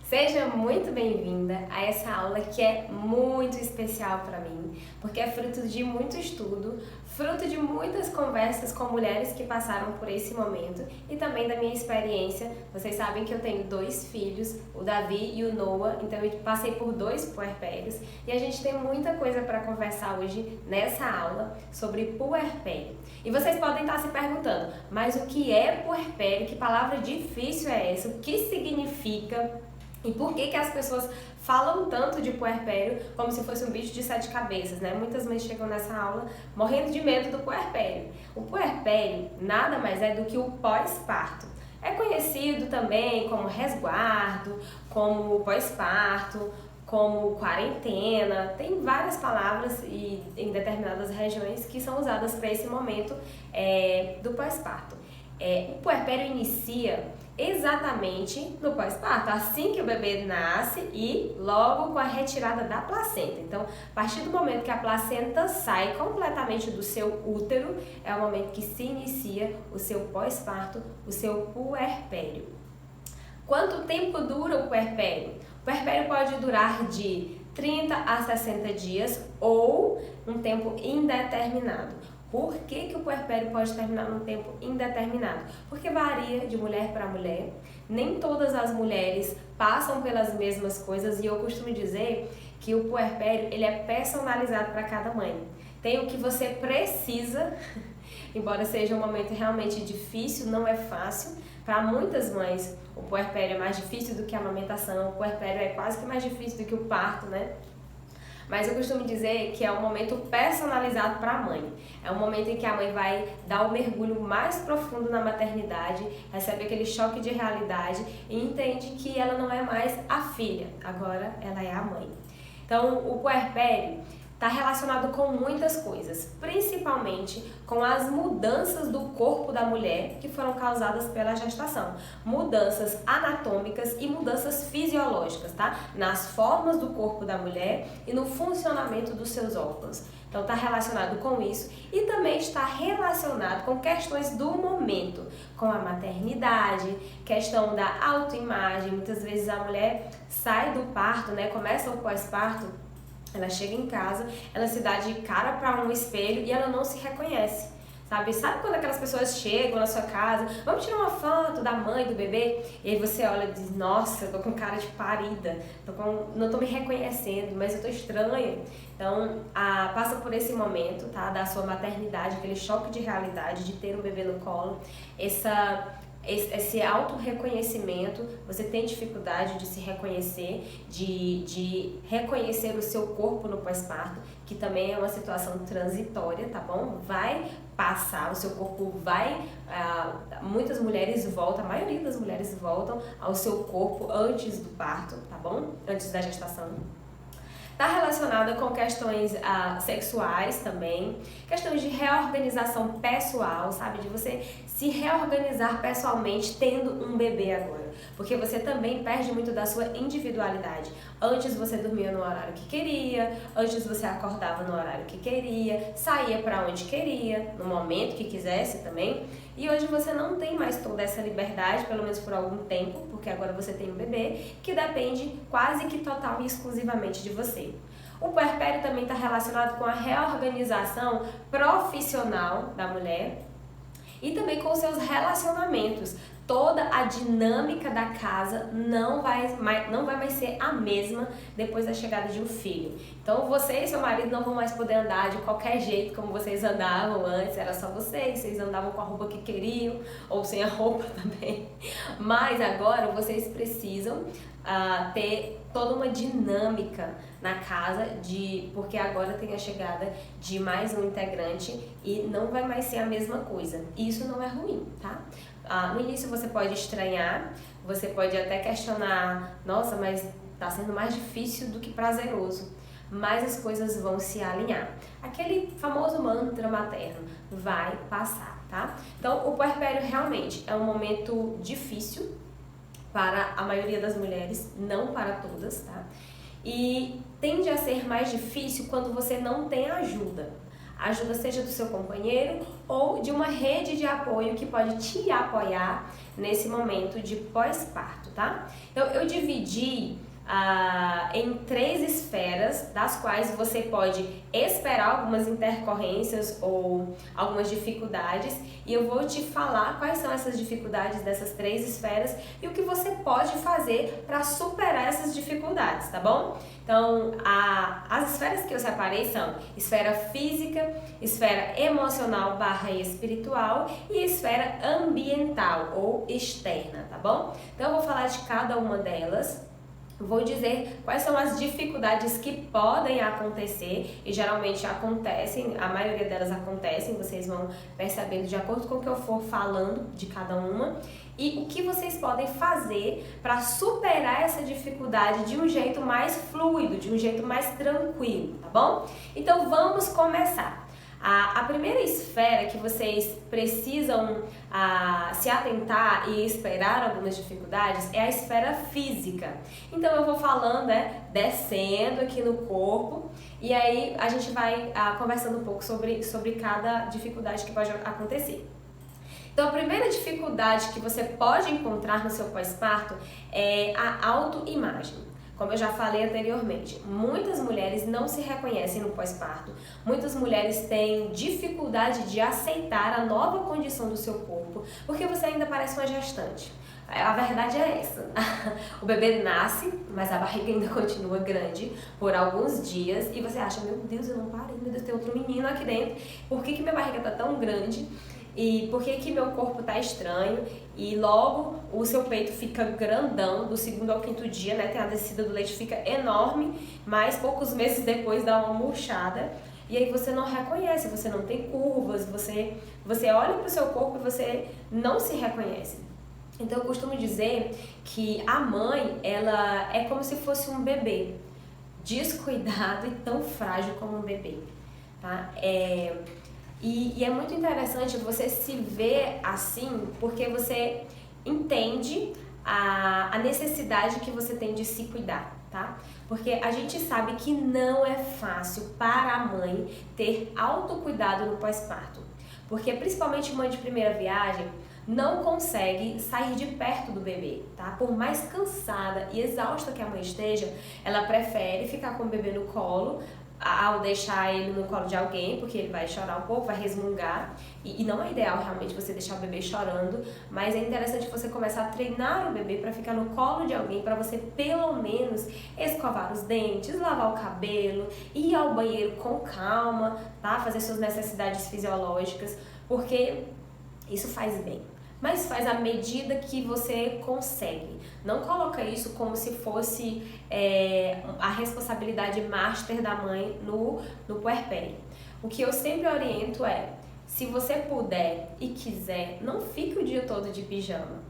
Seja muito bem-vinda a essa aula que é muito especial para mim, porque é fruto de muito estudo, fruto de muitas conversas com mulheres que passaram por esse momento e também da minha experiência. Vocês sabem que eu tenho 2 filhos, o Davi e o Noah, então eu passei por 2 puerpérios e a gente tem muita coisa para conversar hoje nessa aula sobre puerpério. E vocês podem estar se perguntando, mas o que é puerpério? Que palavra difícil é essa? O que significa? E por que as pessoas falam tanto de puerpério como se fosse um bicho de 7 cabeças, né? Muitas mães chegam nessa aula morrendo de medo do puerpério. O puerpério nada mais é do que o pós-parto. É conhecido também como resguardo, como pós-parto, como quarentena. Tem várias palavras em determinadas regiões que são usadas para esse momento do pós-parto. O puerpério inicia exatamente no pós-parto, assim que o bebê nasce e logo com a retirada da placenta. Então, a partir do momento que a placenta sai completamente do seu útero, é o momento que se inicia o seu pós-parto, o seu puerpério. Quanto tempo dura o puerpério? O puerpério pode durar de 30 a 60 dias ou um tempo indeterminado. Por que o puerpério pode terminar num tempo indeterminado? Porque varia de mulher para mulher, nem todas as mulheres passam pelas mesmas coisas e eu costumo dizer que o puerpério ele é personalizado para cada mãe. Tem o que você precisa, embora seja um momento realmente difícil, não é fácil. Para muitas mães o puerpério é mais difícil do que a amamentação, o puerpério é quase que mais difícil do que o parto, né? Mas eu costumo dizer que é um momento personalizado para a mãe. É um momento em que a mãe vai dar o mergulho mais profundo na maternidade, recebe aquele choque de realidade e entende que ela não é mais a filha, agora ela é a mãe. Então, o puerpério está relacionado com muitas coisas, principalmente com as mudanças do corpo da mulher que foram causadas pela gestação. Mudanças anatômicas e mudanças fisiológicas, tá? Nas formas do corpo da mulher e no funcionamento dos seus órgãos. Então está relacionado com isso e também está relacionado com questões do momento, com a maternidade, questão da autoimagem. Muitas vezes a mulher sai do parto, né? Começa o pós-parto. Ela chega em casa, ela se dá de cara para um espelho e ela não se reconhece, sabe? Sabe quando aquelas pessoas chegam na sua casa, vamos tirar uma foto da mãe, do bebê? E aí você olha e diz, nossa, eu tô com cara de parida, não tô me reconhecendo, mas eu tô estranha. Então, passa por esse momento, tá? Da sua maternidade, aquele choque de realidade de ter um bebê no colo, esse auto-reconhecimento, você tem dificuldade de se reconhecer, de reconhecer o seu corpo no pós-parto, que também é uma situação transitória, tá bom? Vai passar, o seu corpo vai... muitas mulheres voltam, a maioria das mulheres voltam ao seu corpo antes do parto, tá bom? Antes da gestação. Está relacionada com questões sexuais também, questões de reorganização pessoal, sabe? De você se reorganizar pessoalmente tendo um bebê agora. Porque você também perde muito da sua individualidade. Antes você dormia no horário que queria, antes você acordava no horário que queria, saía para onde queria, no momento que quisesse também. E hoje você não tem mais toda essa liberdade, pelo menos por algum tempo, porque agora você tem um bebê que depende quase que total e exclusivamente de você. O puerpério também está relacionado com a reorganização profissional da mulher e também com os seus relacionamentos. Toda a dinâmica da casa não vai mais ser a mesma depois da chegada de um filho. Então você e seu marido não vão mais poder andar de qualquer jeito como vocês andavam antes, era só vocês andavam com a roupa que queriam ou sem a roupa também. Mas agora vocês precisam ter toda uma dinâmica na casa, porque agora tem a chegada de mais um integrante e não vai mais ser a mesma coisa. Isso não é ruim, tá? No início você pode estranhar, você pode até questionar, nossa, mas tá sendo mais difícil do que prazeroso. Mas as coisas vão se alinhar. Aquele famoso mantra materno vai passar, tá? Então o puerpério realmente é um momento difícil para a maioria das mulheres, não para todas, tá? E tende a ser mais difícil quando você não tem ajuda. A ajuda seja do seu companheiro ou de uma rede de apoio que pode te apoiar nesse momento de pós-parto, tá? Então, eu dividi em 3 esferas, das quais você pode esperar algumas intercorrências ou algumas dificuldades, e eu vou te falar quais são essas dificuldades dessas 3 esferas e o que você pode fazer para superar essas dificuldades, tá bom? Então, as esferas que eu separei são esfera física, esfera emocional / espiritual e esfera ambiental ou externa, tá bom? Então, eu vou falar de cada uma delas. Vou dizer quais são as dificuldades que podem acontecer e geralmente acontecem, a maioria delas acontecem, vocês vão percebendo de acordo com o que eu for falando de cada uma, e o que vocês podem fazer para superar essa dificuldade de um jeito mais fluido, de um jeito mais tranquilo, tá bom? Então vamos começar. A primeira esfera que vocês precisam se atentar e esperar algumas dificuldades é a esfera física. Então eu vou falando, descendo aqui no corpo, e aí a gente vai conversando um pouco sobre cada dificuldade que pode acontecer. Então a primeira dificuldade que você pode encontrar no seu pós-parto é a autoimagem. Como eu já falei anteriormente, muitas mulheres não se reconhecem no pós-parto, muitas mulheres têm dificuldade de aceitar a nova condição do seu corpo, porque você ainda parece uma gestante. A verdade é essa, o bebê nasce, mas a barriga ainda continua grande por alguns dias e você acha, meu Deus, eu não parei, meu Deus, tem outro menino aqui dentro, por que minha barriga tá tão grande? E por que meu corpo tá estranho? E logo o seu peito fica grandão, do 2º ao 5º dia, né? Tem a descida do leite, fica enorme, mas poucos meses depois dá uma murchada. E aí você não reconhece, você não tem curvas, você olha pro seu corpo e você não se reconhece. Então eu costumo dizer que a mãe, ela é como se fosse um bebê, descuidado e tão frágil como um bebê, tá? E é muito interessante você se ver assim, porque você entende a necessidade que você tem de se cuidar, tá? Porque a gente sabe que não é fácil para a mãe ter autocuidado no pós-parto. Porque principalmente mãe de primeira viagem não consegue sair de perto do bebê, tá? Por mais cansada e exausta que a mãe esteja, ela prefere ficar com o bebê no colo, ao deixar ele no colo de alguém, porque ele vai chorar um pouco, vai resmungar, e não é ideal realmente você deixar o bebê chorando, mas é interessante você começar a treinar o bebê para ficar no colo de alguém, para você pelo menos escovar os dentes, lavar o cabelo, ir ao banheiro com calma, tá? Fazer suas necessidades fisiológicas, porque isso faz bem. Mas faz à medida que você consegue. Não coloca isso como se fosse a responsabilidade master da mãe no puerpério. O que eu sempre oriento é, se você puder e quiser, não fique o dia todo de pijama.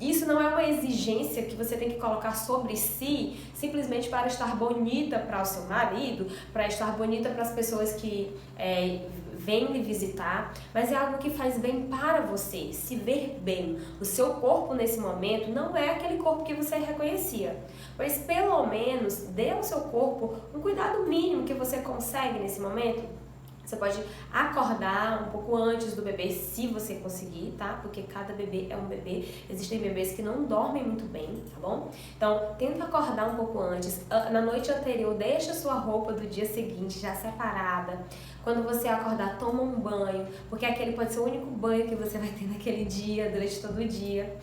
Isso não é uma exigência que você tem que colocar sobre si simplesmente para estar bonita para o seu marido, para estar bonita para as pessoas que vem lhe visitar, mas é algo que faz bem para você, se ver bem. O seu corpo nesse momento não é aquele corpo que você reconhecia, mas pelo menos dê ao seu corpo um cuidado mínimo que você consegue nesse momento. Você pode acordar um pouco antes do bebê, se você conseguir, tá? Porque cada bebê é um bebê. Existem bebês que não dormem muito bem, tá bom? Então, tenta acordar um pouco antes. Na noite anterior, deixa a sua roupa do dia seguinte já separada. Quando você acordar, toma um banho, porque aquele pode ser o único banho que você vai ter naquele dia, durante todo o dia.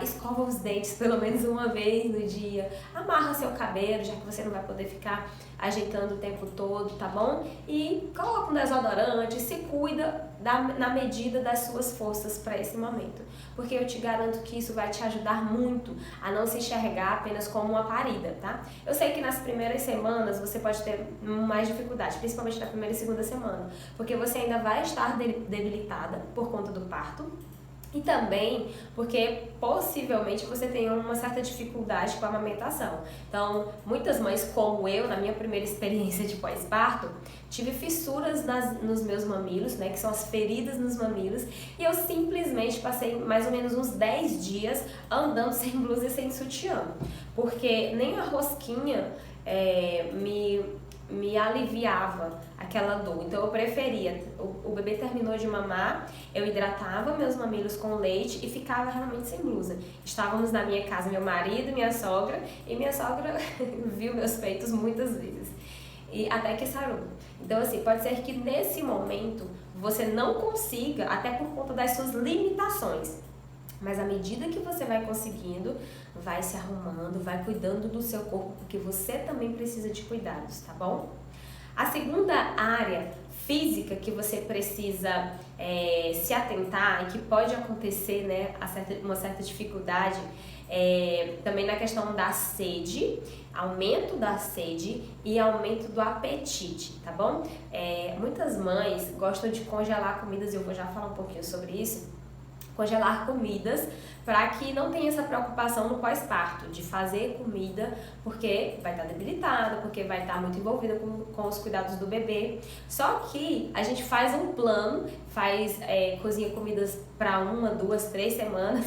Escova os dentes pelo menos uma vez no dia, amarra seu cabelo, já que você não vai poder ficar ajeitando o tempo todo, tá bom? E coloca um desodorante, se cuida na medida das suas forças para esse momento, porque eu te garanto que isso vai te ajudar muito a não se enxergar apenas como uma parida, tá? Eu sei que nas primeiras semanas você pode ter mais dificuldade, principalmente na primeira e segunda semana, porque você ainda vai estar debilitada por conta do parto. E também porque possivelmente você tenha uma certa dificuldade com a amamentação. Então, muitas mães, como eu, na minha primeira experiência de pós-parto, tive fissuras nos meus mamilos, né, que são as feridas nos mamilos, e eu simplesmente passei mais ou menos uns 10 dias andando sem blusa e sem sutiã, porque nem a rosquinha me me aliviava aquela dor. Então eu preferia, o bebê terminou de mamar, eu hidratava meus mamilos com leite e ficava realmente sem blusa. Estávamos na minha casa, meu marido, minha sogra, e minha sogra viu meus peitos muitas vezes. E até que sarou. Então assim, pode ser que nesse momento você não consiga, até por conta das suas limitações. Mas à medida que você vai conseguindo, vai se arrumando, vai cuidando do seu corpo, porque você também precisa de cuidados, tá bom? A segunda área física que você precisa se atentar e que pode acontecer, né, uma certa dificuldade, também na questão da sede, aumento da sede e aumento do apetite, tá bom? Muitas mães gostam de congelar comidas, e eu vou já falar um pouquinho sobre isso. Congelar comidas para que não tenha essa preocupação no pós-parto de fazer comida, porque vai estar debilitada, porque vai estar muito envolvida com os cuidados do bebê. Só que a gente faz um plano, cozinha comidas para 1, 2, 3 semanas.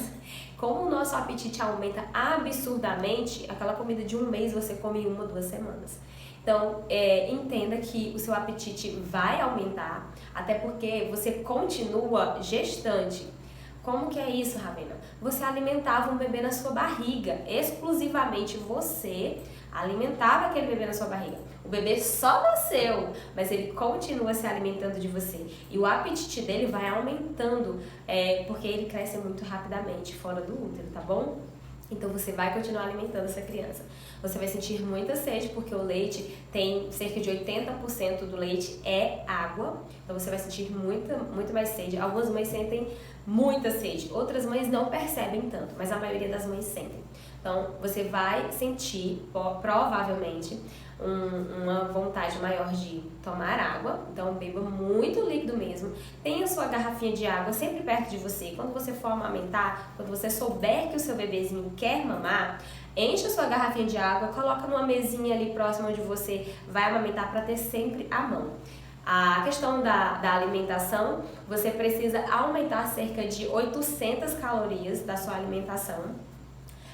Como o nosso apetite aumenta absurdamente, aquela comida de 1 mês você come em 1, 2 semanas. Então, entenda que o seu apetite vai aumentar, até porque você continua gestante. Como que é isso, Ravena? Você alimentava um bebê na sua barriga, exclusivamente você alimentava aquele bebê na sua barriga. O bebê só nasceu, mas ele continua se alimentando de você. E o apetite dele vai aumentando, porque ele cresce muito rapidamente fora do útero, tá bom? Então você vai continuar alimentando essa criança. Você vai sentir muita sede, porque o leite tem cerca de 80% do leite é água. Então você vai sentir muito mais sede. Algumas mães sentem muita sede, outras mães não percebem tanto, mas a maioria das mães sentem. Então você vai sentir, provavelmente, uma vontade maior de tomar água. Então beba muito líquido mesmo. Tenha sua garrafinha de água sempre perto de você. Quando você for amamentar, quando você souber que o seu bebezinho quer mamar, enche a sua garrafinha de água, coloca numa mesinha ali próxima onde você vai amamentar, para ter sempre à mão. A questão da alimentação, você precisa aumentar cerca de 800 calorias da sua alimentação,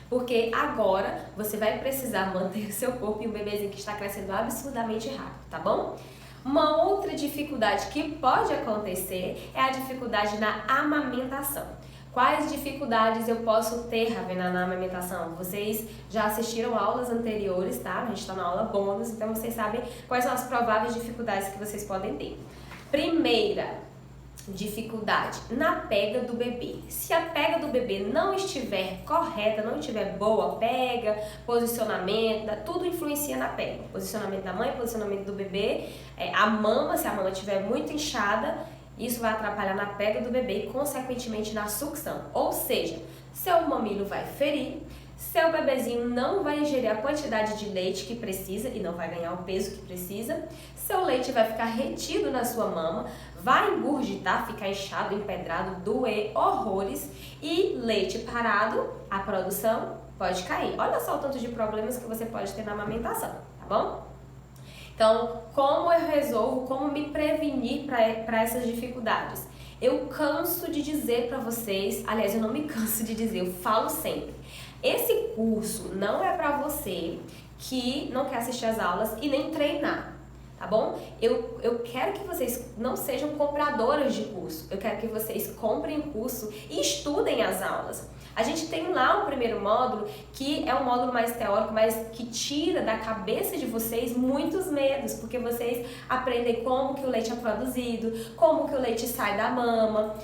porque agora você vai precisar manter o seu corpo e um bebezinho que está crescendo absurdamente rápido, tá bom? Uma outra dificuldade que pode acontecer é a dificuldade na amamentação. Quais dificuldades eu posso ter, Ravena, na amamentação? Vocês já assistiram aulas anteriores, tá? A gente está na aula bônus, então vocês sabem quais são as prováveis dificuldades que vocês podem ter. Primeira dificuldade, na pega do bebê. Se a pega do bebê não estiver correta, não estiver boa, pega, posicionamento, tudo influencia na pega. Posicionamento da mãe, posicionamento do bebê, a mama, se a mama estiver muito inchada, isso vai atrapalhar na pega do bebê e, consequentemente, na sucção. Ou seja, seu mamilo vai ferir, seu bebezinho não vai ingerir a quantidade de leite que precisa e não vai ganhar o peso que precisa, seu leite vai ficar retido na sua mama, vai engurgitar, ficar inchado, empedrado, doer horrores, e leite parado, a produção pode cair. Olha só o tanto de problemas que você pode ter na amamentação, tá bom? Então, como eu resolvo, como me prevenir para essas dificuldades? Eu canso de dizer para vocês, aliás, eu não me canso de dizer, eu falo sempre. Esse curso não é para você que não quer assistir às aulas e nem treinar, tá bom? Eu quero que vocês não sejam compradoras de curso, eu quero que vocês comprem o curso e estudem as aulas. A gente tem lá o primeiro módulo, que é um módulo mais teórico, mas que tira da cabeça de vocês muitos medos, porque vocês aprendem como que o leite é produzido, como que o leite sai da mama,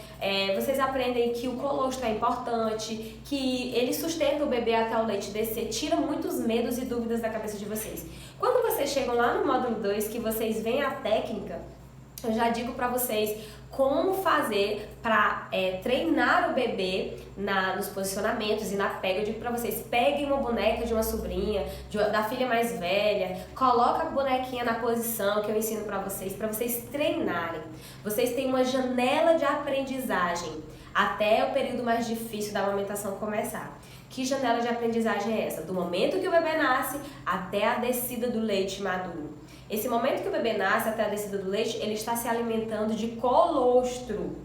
vocês aprendem que o colostro é importante, que ele sustenta o bebê até o leite descer, tira muitos medos e dúvidas da cabeça de vocês. Quando vocês chegam lá no módulo 2, que vocês veem a técnica, eu já digo para vocês como fazer para treinar o bebê nos posicionamentos e na pega. Eu digo para vocês, peguem uma boneca de uma sobrinha, da filha mais velha, coloca a bonequinha na posição que eu ensino para vocês treinarem. Vocês têm uma janela de aprendizagem até o período mais difícil da amamentação começar. Que janela de aprendizagem é essa? Do momento que o bebê nasce até a descida do leite maduro. Esse momento que o bebê nasce até a descida do leite, ele está se alimentando de colostro.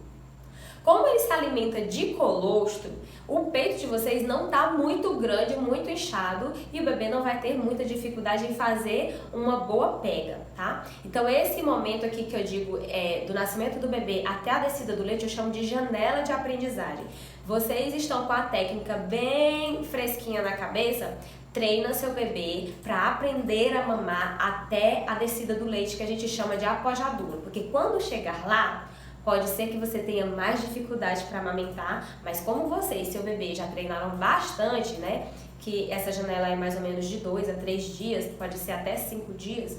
Como ele se alimenta de colostro, o peito de vocês não está muito grande, muito inchado e o bebê não vai ter muita dificuldade em fazer uma boa pega, tá? Então esse momento aqui que eu digo do nascimento do bebê até a descida do leite, eu chamo de janela de aprendizagem. Vocês estão com a técnica bem fresquinha na cabeça, treina seu bebê para aprender a mamar até a descida do leite, que a gente chama de apojadura, porque quando chegar lá, pode ser que você tenha mais dificuldade para amamentar, mas como você e seu bebê já treinaram bastante, né? Que essa janela é mais ou menos de 2 a 3 dias, pode ser até 5 dias.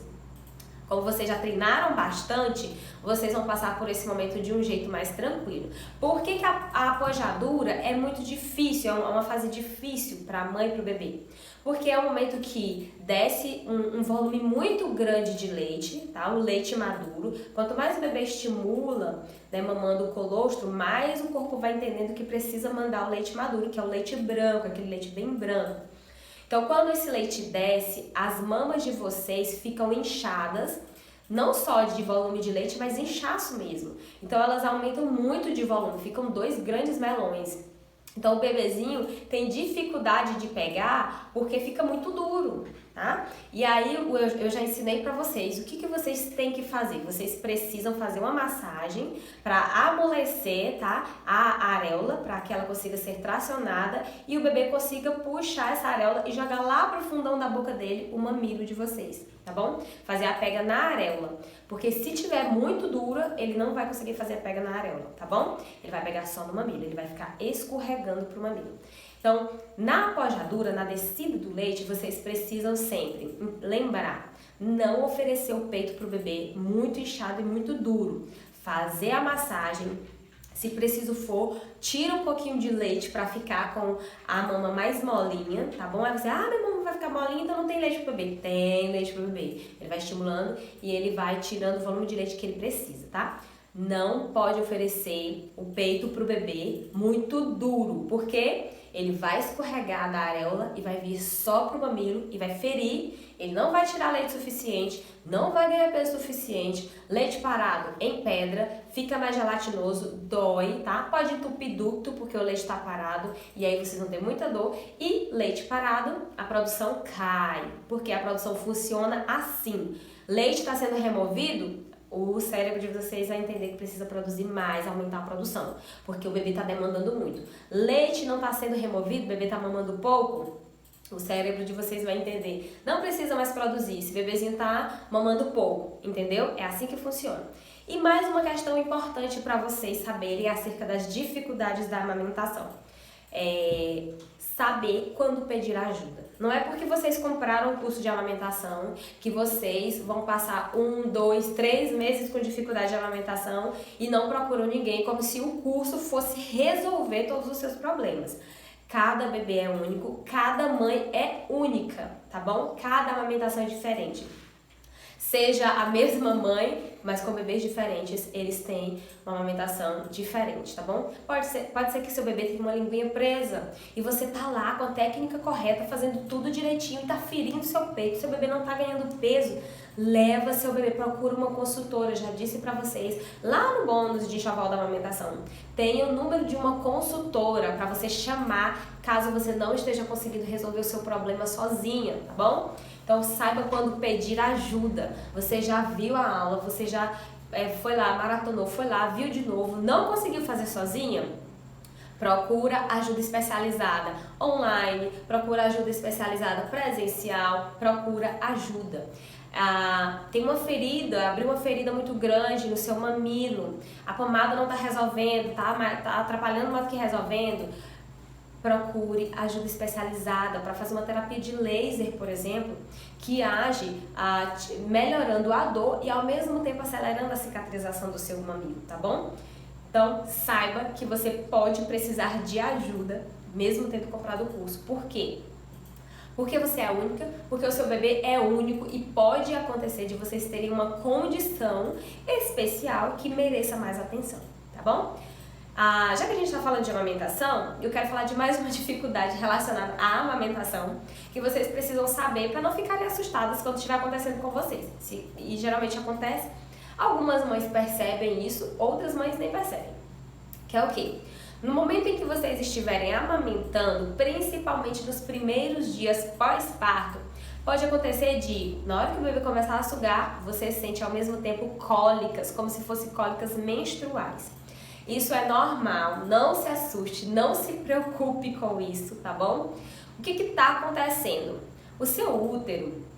Como vocês já treinaram bastante, vocês vão passar por esse momento de um jeito mais tranquilo. Por que a apojadura é muito difícil, é uma fase difícil para a mãe e para o bebê? Porque é um momento que desce um volume muito grande de leite, tá? O leite maduro. Quanto mais o bebê estimula, né, mamando o colostro, mais o corpo vai entendendo que precisa mandar o leite maduro, que é o leite branco, aquele leite bem branco. Então, quando esse leite desce, as mamas de vocês ficam inchadas, não só de volume de leite, mas inchaço mesmo. Então, elas aumentam muito de volume, ficam 2 grandes melões. Então, o bebezinho tem dificuldade de pegar porque fica muito duro, tá? E aí, eu já ensinei pra vocês o que vocês têm que fazer. Vocês precisam fazer uma massagem para amolecer, tá? A areola, para que ela consiga ser tracionada e o bebê consiga puxar essa areola e jogar lá pro fundão da boca dele o mamilo de vocês, tá bom? Fazer a pega na areola, porque se tiver muito dura, ele não vai conseguir fazer a pega na areola, tá bom? Ele vai pegar só no mamilo, ele vai ficar escorregando pro mamilo. Então, na apojadura, na descida do leite, vocês precisam sempre lembrar, não oferecer o peito pro bebê muito inchado e muito duro. Fazer a massagem, se preciso for, tira um pouquinho de leite para ficar com a mama mais molinha, tá bom? Aí você, minha mama vai ficar molinha, então não tem leite pro bebê. Tem leite pro bebê. Ele vai estimulando e ele vai tirando o volume de leite que ele precisa, tá? Não pode oferecer o peito pro bebê muito duro, porque ele vai escorregar da areola e vai vir só pro mamilo e vai ferir. Ele não vai tirar leite suficiente, não vai ganhar peso suficiente. Leite parado em pedra, fica mais gelatinoso, dói, tá? Pode entupir ducto porque o leite tá parado e aí vocês vão ter muita dor. E leite parado, a produção cai, porque a produção funciona assim. Leite está sendo removido, o cérebro de vocês vai entender que precisa produzir mais, aumentar a produção, porque o bebê está demandando muito. Leite não está sendo removido, o bebê está mamando pouco, o cérebro de vocês vai entender, não precisa mais produzir, esse bebezinho está mamando pouco, entendeu? É assim que funciona. E mais uma questão importante para vocês saberem acerca das dificuldades da amamentação. Saber quando pedir ajuda. Não é porque vocês compraram o curso de amamentação que vocês vão passar 1, 2, 3 meses com dificuldade de amamentação e não procuram ninguém, como se o curso fosse resolver todos os seus problemas. Cada bebê é único, cada mãe é única, tá bom? Cada amamentação é diferente. Seja a mesma mãe, mas com bebês diferentes, eles têm uma amamentação diferente, tá bom? Pode ser que seu bebê tenha uma linguinha presa e você tá lá com a técnica correta, fazendo tudo direitinho e tá ferindo seu peito, seu bebê não tá ganhando peso. Leva seu bebê, procura uma consultora, já disse pra vocês, lá no bônus de enxoval da amamentação, tem o número de uma consultora pra você chamar caso você não esteja conseguindo resolver o seu problema sozinha, tá bom? Então saiba quando pedir ajuda. Você já viu a aula, você já foi lá, maratonou, foi lá, viu de novo, não conseguiu fazer sozinha? Procura ajuda especializada online, procura ajuda especializada presencial, procura ajuda. Tem uma ferida, abriu uma ferida muito grande no seu mamilo, a pomada não está resolvendo, tá atrapalhando mais do que resolvendo. Procure ajuda especializada para fazer uma terapia de laser, por exemplo, que age melhorando a dor e ao mesmo tempo acelerando a cicatrização do seu mamilo, tá bom? Então, saiba que você pode precisar de ajuda, mesmo tendo comprado o curso. Por quê? Porque você é única, porque o seu bebê é único e pode acontecer de vocês terem uma condição especial que mereça mais atenção, tá bom? Já que a gente está falando de amamentação, eu quero falar de mais uma dificuldade relacionada à amamentação que vocês precisam saber para não ficarem assustadas quando estiver acontecendo com vocês. E geralmente acontece, algumas mães percebem isso, outras mães nem percebem. que é o quê? No momento em que vocês estiverem amamentando, principalmente nos primeiros dias pós-parto, pode acontecer de, na hora que o bebê começar a sugar, você sente ao mesmo tempo cólicas, como se fossem cólicas menstruais. Isso é normal, não se assuste, não se preocupe com isso, tá bom? O que está acontecendo? O seu útero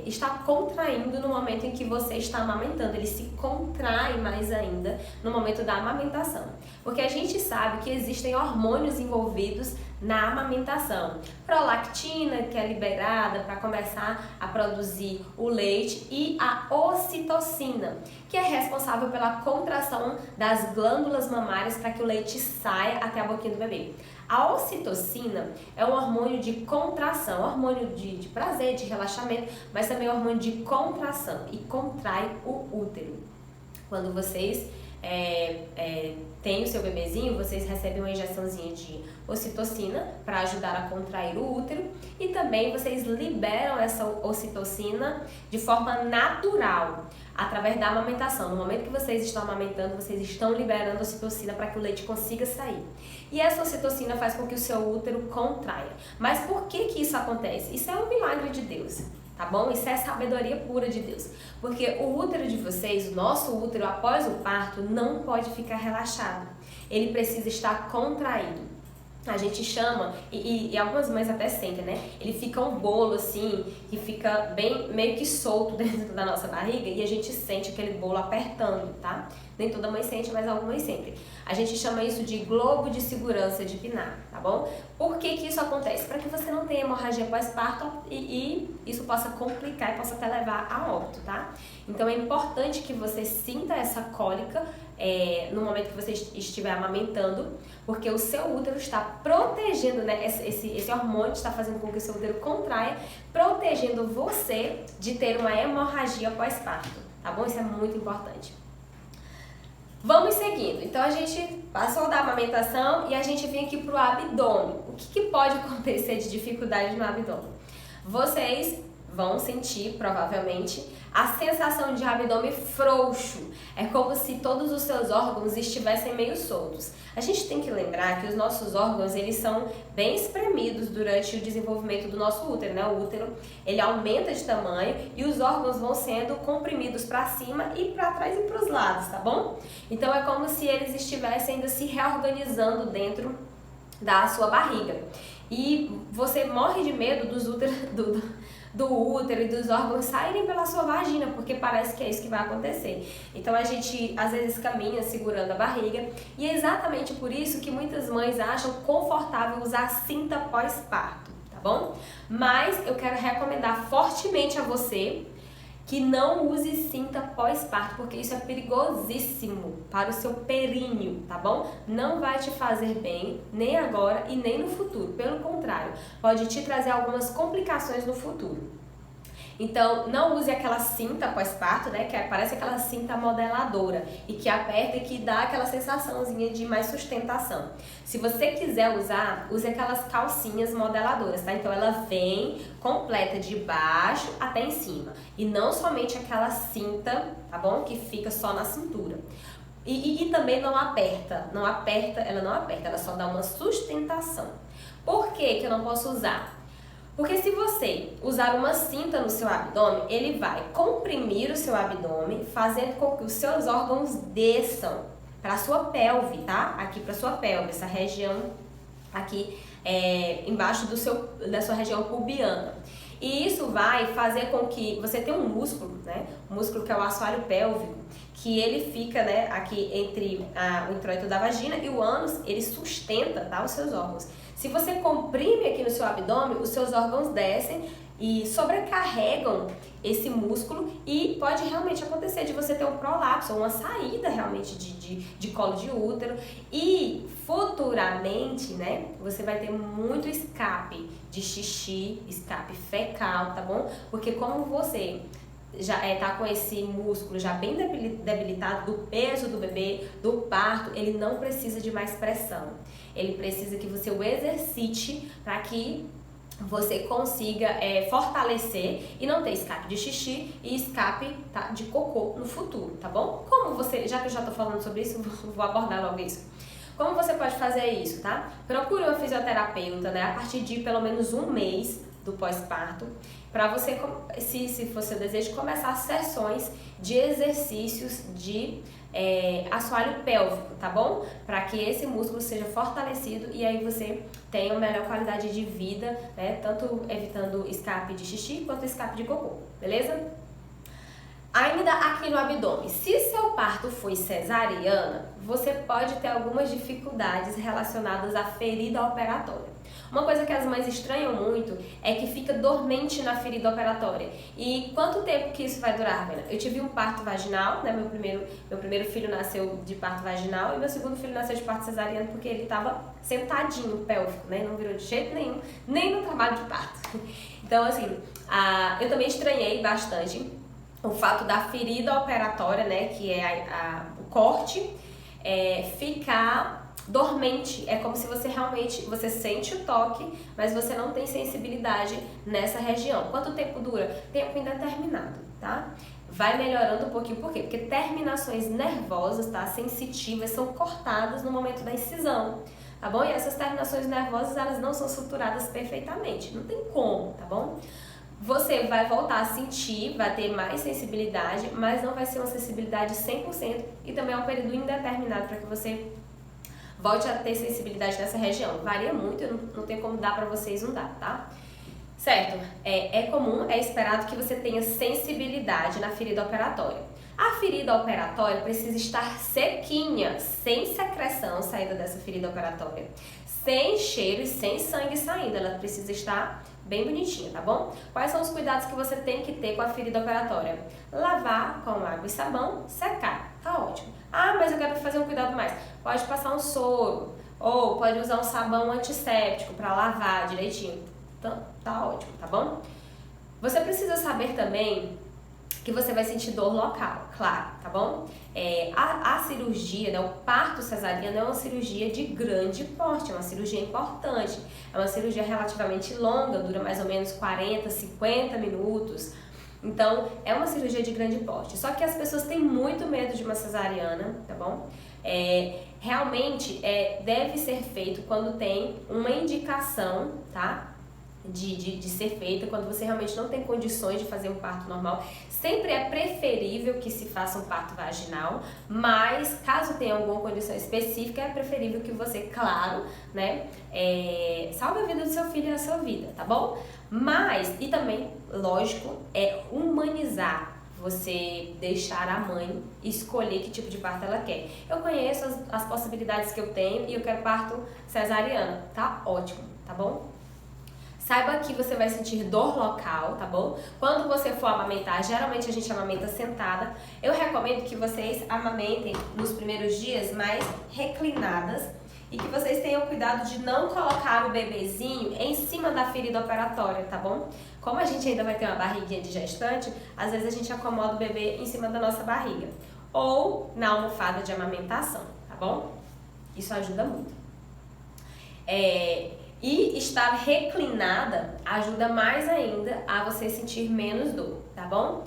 está contraindo no momento em que você está amamentando, ele se contrai mais ainda no momento da amamentação, porque a gente sabe que existem hormônios envolvidos na amamentação, prolactina, que é liberada para começar a produzir o leite, e a ocitocina, que é responsável pela contração das glândulas mamárias para que o leite saia até a boquinha do bebê. A ocitocina é um hormônio de contração, hormônio de prazer, de relaxamento, mas também é um hormônio de contração e contrai o útero. Quando vocês têm o seu bebezinho, vocês recebem uma injeçãozinha de ocitocina para ajudar a contrair o útero, e também vocês liberam essa ocitocina de forma natural, através da amamentação. No momento que vocês estão amamentando, vocês estão liberando ocitocina para que o leite consiga sair. E essa ocitocina faz com que o seu útero contraia. Mas por que isso acontece? Isso é um milagre de Deus, tá bom? Isso é sabedoria pura de Deus. Porque o útero de vocês, o nosso útero, após o parto, não pode ficar relaxado. Ele precisa estar contraído. A gente chama, e algumas mães até sentem, né? Ele fica um bolo assim, que fica bem, meio que solto dentro da nossa barriga, e a gente sente aquele bolo apertando, tá? Nem toda mãe sente, mas algumas sentem. A gente chama isso de globo de segurança de Pinar, tá bom? Por que isso acontece? Para que você não tenha hemorragia pós-parto e isso possa complicar e possa até levar a óbito, tá? Então é importante que você sinta essa cólica no momento que você estiver amamentando, porque o seu útero está protegendo, né? Esse hormônio está fazendo com que o seu útero contraia, protegendo você de ter uma hemorragia pós-parto, tá bom? Isso é muito importante. Vamos seguindo. Então a gente passou da amamentação e a gente vem aqui pro abdômen. O que pode acontecer de dificuldade no abdômen? Vocês vão sentir, provavelmente, a sensação de abdômen frouxo. É como se todos os seus órgãos estivessem meio soltos. A gente tem que lembrar que os nossos órgãos, eles são bem espremidos durante o desenvolvimento do nosso útero, né? O útero, ele aumenta de tamanho e os órgãos vão sendo comprimidos para cima e para trás e para os lados, tá bom? Então é como se eles estivessem ainda se reorganizando dentro da sua barriga. E você morre de medo do útero e dos órgãos saírem pela sua vagina, porque parece que é isso que vai acontecer. Então a gente às vezes caminha segurando a barriga, e é exatamente por isso que muitas mães acham confortável usar cinta pós-parto, tá bom? Mas eu quero recomendar fortemente a você que não use cinta pós-parto, porque isso é perigosíssimo para o seu períneo, tá bom? Não vai te fazer bem, nem agora e nem no futuro. Pelo contrário, pode te trazer algumas complicações no futuro. Então, não use aquela cinta pós-parto, né, que parece aquela cinta modeladora e que aperta e que dá aquela sensaçãozinha de mais sustentação. Se você quiser usar, use aquelas calcinhas modeladoras, tá? Então, ela vem completa de baixo até em cima e não somente aquela cinta, tá bom? Que fica só na cintura. E também não aperta, ela só dá uma sustentação. Por que eu não posso usar? Porque se você usar uma cinta no seu abdômen, ele vai comprimir o seu abdômen, fazendo com que os seus órgãos desçam para a sua pelve, tá? Aqui para a sua pelve, essa região aqui embaixo da sua região pubiana. E isso vai fazer com que você tenha um músculo, né? Um músculo que é o assoalho pélvico, que ele fica, né, aqui entre o introito da vagina e o ânus, ele sustenta, tá, os seus órgãos. Se você comprime aqui no seu abdômen, os seus órgãos descem e sobrecarregam esse músculo e pode realmente acontecer de você ter um prolapso, uma saída realmente de colo de útero, e futuramente, né, você vai ter muito escape de xixi, escape fecal, tá bom? Porque como você já tá com esse músculo já bem debilitado do peso do bebê, do parto, ele não precisa de mais pressão. Ele precisa que você o exercite para que você consiga fortalecer e não ter escape de xixi e escape, tá, de cocô no futuro, tá bom? Como você, já que eu já tô falando sobre isso, vou abordar logo isso. Como você pode fazer isso, tá? Procure uma fisioterapeuta, né, a partir de pelo menos um mês do pós-parto, para você, se for seu desejo, começar sessões de exercícios de assoalho pélvico, tá bom? Para que esse músculo seja fortalecido e aí você tenha uma melhor qualidade de vida, né? Tanto evitando escape de xixi quanto escape de cocô, beleza? Ainda aqui no abdômen, se seu parto foi cesariana, você pode ter algumas dificuldades relacionadas à ferida operatória. Uma coisa que as mães estranham muito é que fica dormente na ferida operatória. E quanto tempo que isso vai durar, Vena? Eu tive um parto vaginal, né? Meu primeiro filho nasceu de parto vaginal e meu segundo filho nasceu de parto cesariano porque ele estava sentadinho, pélvico, né? Não virou de jeito nenhum, nem no trabalho de parto. Então, assim, eu também estranhei bastante o fato da ferida operatória, né? Que é o corte, ficar dormente. É como se você realmente, você sente o toque, mas você não tem sensibilidade nessa região. Quanto tempo dura? Tempo indeterminado, tá? Vai melhorando um pouquinho, por quê? Porque terminações nervosas, tá? Sensitivas, são cortadas no momento da incisão, tá bom? E essas terminações nervosas, elas não são suturadas perfeitamente, não tem como, tá bom? Você vai voltar a sentir, vai ter mais sensibilidade, mas não vai ser uma sensibilidade 100% e também é um período indeterminado para que você volte a ter sensibilidade nessa região. Varia muito, não tem como dar pra vocês, não dá, tá? Certo? É comum, é esperado que você tenha sensibilidade na ferida operatória. A ferida operatória precisa estar sequinha, sem secreção saída dessa ferida operatória, sem cheiro e sem sangue saindo. Ela precisa estar bem bonitinha, tá bom? Quais são os cuidados que você tem que ter com a ferida operatória? Lavar com água e sabão, secar. Tá ótimo. Ah, mas eu quero fazer um cuidado mais. Pode passar um soro ou pode usar um sabão antisséptico para lavar direitinho. Então, tá ótimo, tá bom? Você precisa saber também que você vai sentir dor local, claro, tá bom? A cirurgia, né, o parto cesariano é uma cirurgia de grande porte, é uma cirurgia importante, é uma cirurgia relativamente longa, dura mais ou menos 40, 50 minutos. Então, é uma cirurgia de grande porte. Só que as pessoas têm muito medo de uma cesariana, tá bom? Realmente, deve ser feito quando tem uma indicação, tá? De ser feita, quando você realmente não tem condições de fazer um parto normal. Sempre é preferível que se faça um parto vaginal, mas caso tenha alguma condição específica, é preferível que você, claro, né, salve a vida do seu filho e a sua vida, tá bom? Mas, e também, lógico, é humanizar você deixar a mãe escolher que tipo de parto ela quer. Eu conheço as possibilidades que eu tenho e eu quero parto cesariano, tá ótimo, tá bom? Saiba que você vai sentir dor local, tá bom? Quando você for amamentar, geralmente a gente amamenta sentada. Eu recomendo que vocês amamentem nos primeiros dias mais reclinadas e que vocês tenham cuidado de não colocar o bebezinho em cima da ferida operatória, tá bom? Como a gente ainda vai ter uma barriguinha de gestante, às vezes a gente acomoda o bebê em cima da nossa barriga ou na almofada de amamentação, tá bom? Isso ajuda muito. E estar reclinada ajuda mais ainda a você sentir menos dor, tá bom?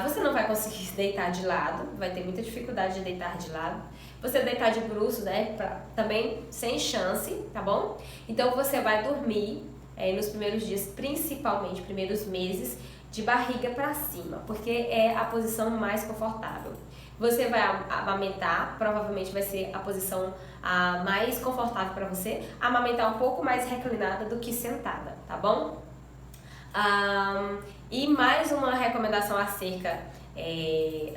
Você não vai conseguir deitar de lado, vai ter muita dificuldade de deitar de lado. Você deitar de bruços, né, também sem chance, tá bom? Então você vai dormir nos primeiros dias, principalmente primeiros meses, de barriga para cima, porque é a posição mais confortável. Você vai amamentar, provavelmente vai ser a posição mais confortável para você, amamentar um pouco mais reclinada do que sentada, tá bom? E mais uma recomendação acerca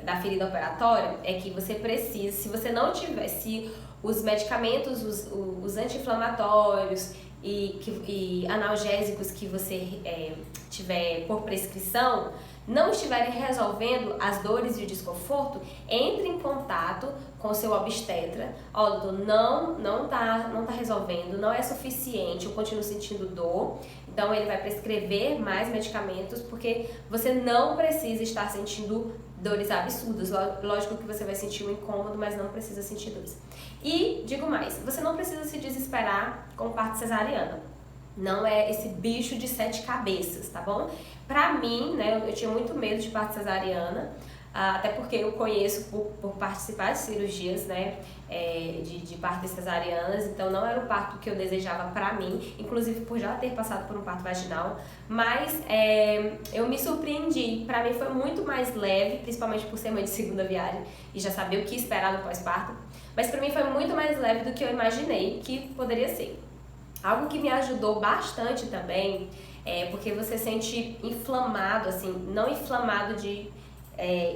da ferida operatória é que você precisa, se você não tiver, se os medicamentos, os anti-inflamatórios e analgésicos que você tiver por prescrição, não estiverem resolvendo as dores e o desconforto, entre em contato com o seu obstetra. Ó, doutor, não tá resolvendo, não é suficiente, eu continuo sentindo dor. Então ele vai prescrever mais medicamentos, porque você não precisa estar sentindo dores absurdas. Lógico que você vai sentir um incômodo, mas não precisa sentir dores. E digo mais, você não precisa se desesperar com parto cesariana. Não é esse bicho de 7 cabeças, tá bom? Pra mim, né, eu tinha muito medo de parto cesariana, até porque eu conheço por participar de cirurgias, né, de partos cesarianas, então não era o parto que eu desejava pra mim, inclusive por já ter passado por um parto vaginal, mas eu me surpreendi. Pra mim foi muito mais leve, principalmente por ser mãe de segunda viagem e já saber o que esperar no pós-parto, mas pra mim foi muito mais leve do que eu imaginei que poderia ser. Algo que me ajudou bastante também é porque você sente inflamado, assim, não inflamado de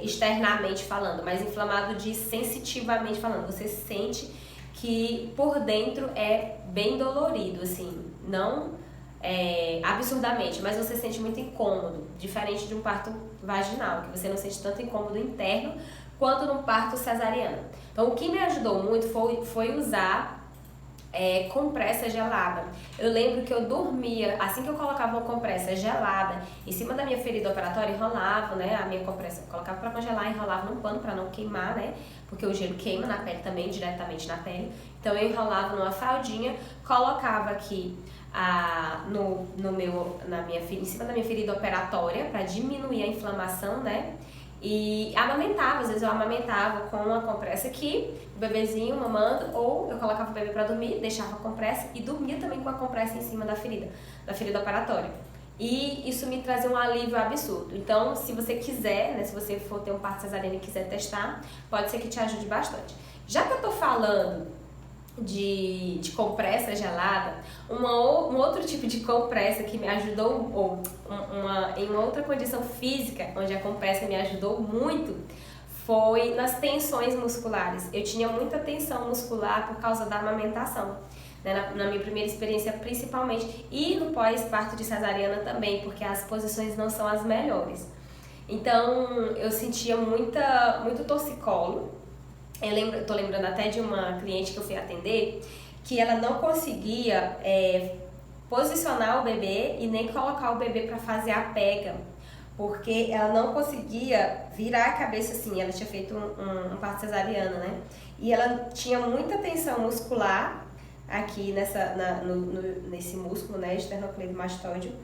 externamente falando, mas inflamado de sensitivamente falando. Você sente que por dentro é bem dolorido, assim, não absurdamente, mas você sente muito incômodo, diferente de um parto vaginal, que você não sente tanto incômodo interno quanto num parto cesariano. Então, o que me ajudou muito foi usar compressa gelada. Eu lembro que eu dormia, assim que eu colocava uma compressa gelada em cima da minha ferida operatória, enrolava, né, a minha compressa, colocava para congelar, enrolava num pano para não queimar, né, porque o gelo queima na pele também, diretamente na pele. Então eu enrolava numa fraldinha, colocava aqui em cima da minha ferida operatória para diminuir a inflamação, né, e amamentava. Às vezes eu amamentava com uma compressa aqui, o bebezinho mamando, ou eu colocava o bebê para dormir, deixava a compressa e dormia também com a compressa em cima da ferida operatória. E isso me trazia um alívio absurdo. Então, se você quiser, né, se você for ter um parto cesariano e quiser testar, pode ser que te ajude bastante. Já que eu tô falando de compressa gelada, um outro tipo de compressa que me ajudou, em uma outra condição física, onde a compressa me ajudou muito, foi nas tensões musculares. Eu tinha muita tensão muscular por causa da amamentação, né, na minha primeira experiência principalmente, e no pós-parto de cesariana também, porque as posições não são as melhores. Então eu sentia muito torcicolo. Eu tô lembrando até de uma cliente que eu fui atender, que ela não conseguia posicionar o bebê e nem colocar o bebê para fazer a pega, porque ela não conseguia virar a cabeça assim. Ela tinha feito um parto cesariano, né? E ela tinha muita tensão muscular aqui nesse músculo, né, esternocleidomastoideo,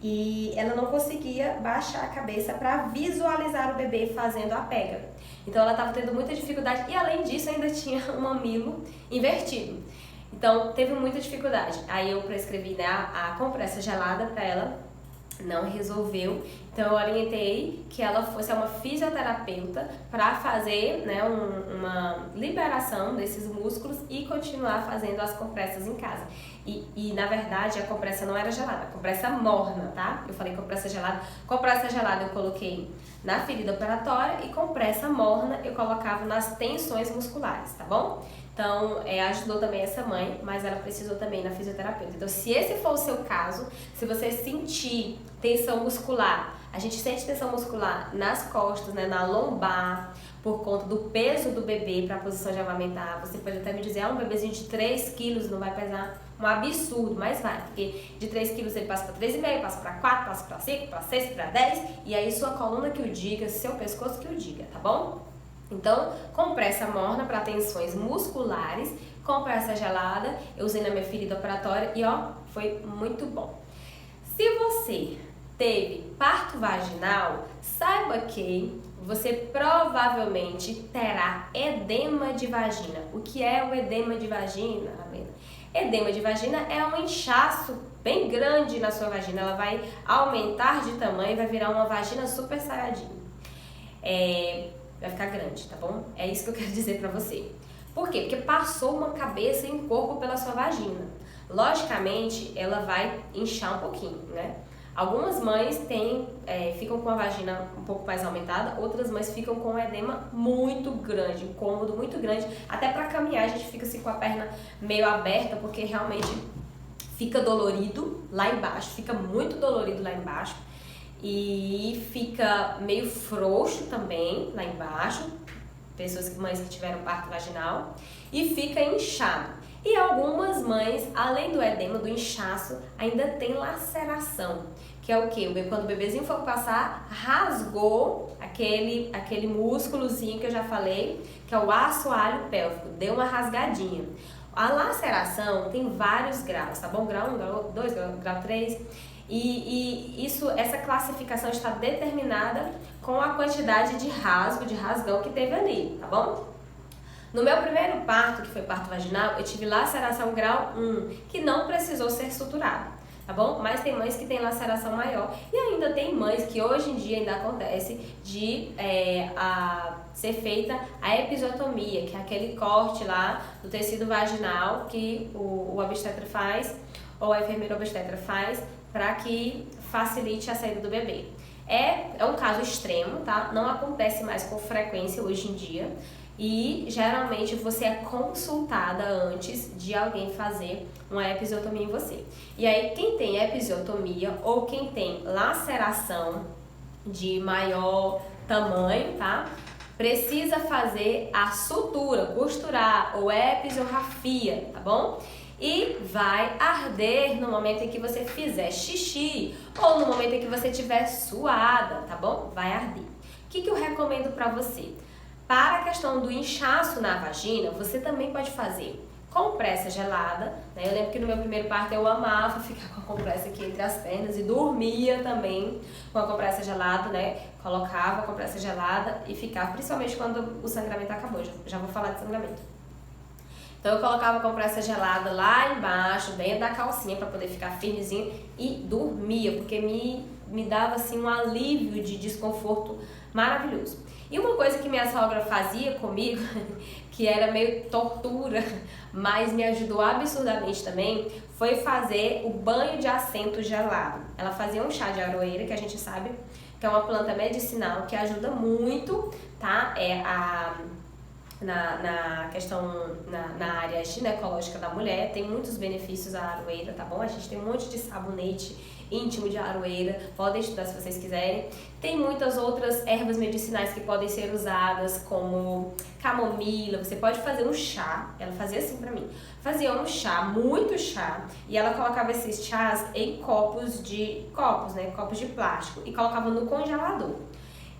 e ela não conseguia baixar a cabeça para visualizar o bebê fazendo a pega. Então ela estava tendo muita dificuldade e, além disso, ainda tinha um mamilo invertido. Então teve muita dificuldade. Aí eu prescrevi, né, a compressa gelada para ela, não resolveu. Então eu orientei que ela fosse a uma fisioterapeuta para fazer, né, uma liberação desses músculos e continuar fazendo as compressas em casa. E na verdade a compressa não era gelada, a compressa morna, tá? Eu falei compressa gelada eu coloquei na ferida operatória e compressa morna eu colocava nas tensões musculares, tá bom? Então, ajudou também essa mãe, mas ela precisou também na fisioterapeuta. Então, se esse for o seu caso, se você sentir tensão muscular, a gente sente tensão muscular nas costas, né, na lombar, por conta do peso do bebê para a posição de amamentar. Você pode até me dizer, um bebezinho de 3 quilos não vai pesar um absurdo, mas vai, porque de 3 quilos ele passa para 3,5, passa para 4, passa para 5, para 6, para 10, e aí sua coluna que o diga, seu pescoço que o diga, tá bom? Então, compressa morna para tensões musculares, compressa gelada, eu usei na minha ferida operatória e ó, foi muito bom. Se você teve parto vaginal, saiba que você provavelmente terá edema de vagina. O que é o edema de vagina, Amanda? Edema de vagina é um inchaço bem grande na sua vagina. Ela vai aumentar de tamanho e vai virar uma vagina super saiyajin. Vai ficar grande, tá bom? É isso que eu quero dizer pra você. Por quê? Porque passou uma cabeça e um corpo pela sua vagina. Logicamente, ela vai inchar um pouquinho, né? Algumas mães ficam com a vagina um pouco mais aumentada, outras mães ficam com um edema muito grande, um incômodo muito grande. Até pra caminhar a gente fica assim com a perna meio aberta, porque realmente fica dolorido lá embaixo, fica muito dolorido lá embaixo. E fica meio frouxo também lá embaixo, mães que tiveram parto vaginal, e fica inchado. E algumas mães, além do edema, do inchaço, ainda tem laceração, que é o quê? Quando o bebezinho for passar, rasgou aquele músculozinho que eu já falei, que é o assoalho pélvico, deu uma rasgadinha. A laceração tem vários graus, tá bom? Grau 1, grau 2, grau 3. Essa classificação está determinada com a quantidade de rasgão que teve ali, tá bom? No meu primeiro parto, que foi parto vaginal, eu tive laceração grau 1, que não precisou ser suturada, tá bom? Mas tem mães que têm laceração maior e ainda tem mães que hoje em dia ainda acontece de ser feita a episiotomia, que é aquele corte lá do tecido vaginal que o obstetra faz ou a enfermeira obstetra faz para que facilite a saída do bebê. É um caso extremo, tá? Não acontece mais com frequência hoje em dia. E geralmente você é consultada antes de alguém fazer uma episiotomia em você. E aí quem tem episiotomia ou quem tem laceração de maior tamanho, tá? Precisa fazer a sutura, costurar ou episiografia, tá bom? E vai arder no momento em que você fizer xixi ou no momento em que você estiver suada, tá bom? Vai arder. O que eu recomendo pra você? Para a questão do inchaço na vagina, você também pode fazer compressa gelada, né? Eu lembro que no meu primeiro parto eu amava ficar com a compressa aqui entre as pernas e dormia também com a compressa gelada, né? Colocava a compressa gelada e ficava, principalmente quando o sangramento acabou, já vou falar de sangramento. Então eu colocava a compressa gelada lá embaixo, dentro da calcinha para poder ficar firmezinho e dormia, porque me dava assim um alívio de desconforto maravilhoso. E uma coisa que minha sogra fazia comigo, que era meio tortura, mas me ajudou absurdamente também, foi fazer o banho de assento gelado. Ela fazia um chá de aroeira, que a gente sabe que é uma planta medicinal que ajuda muito, tá? Na questão, na área ginecológica da mulher, tem muitos benefícios a aroeira, tá bom? A gente tem um monte de sabonete íntimo de aroeira, podem estudar se vocês quiserem. Tem muitas outras ervas medicinais que podem ser usadas, como camomila, você pode fazer um chá, ela fazia assim pra mim, fazia um chá, muito chá, e ela colocava esses chás em copos de plástico e colocava no congelador.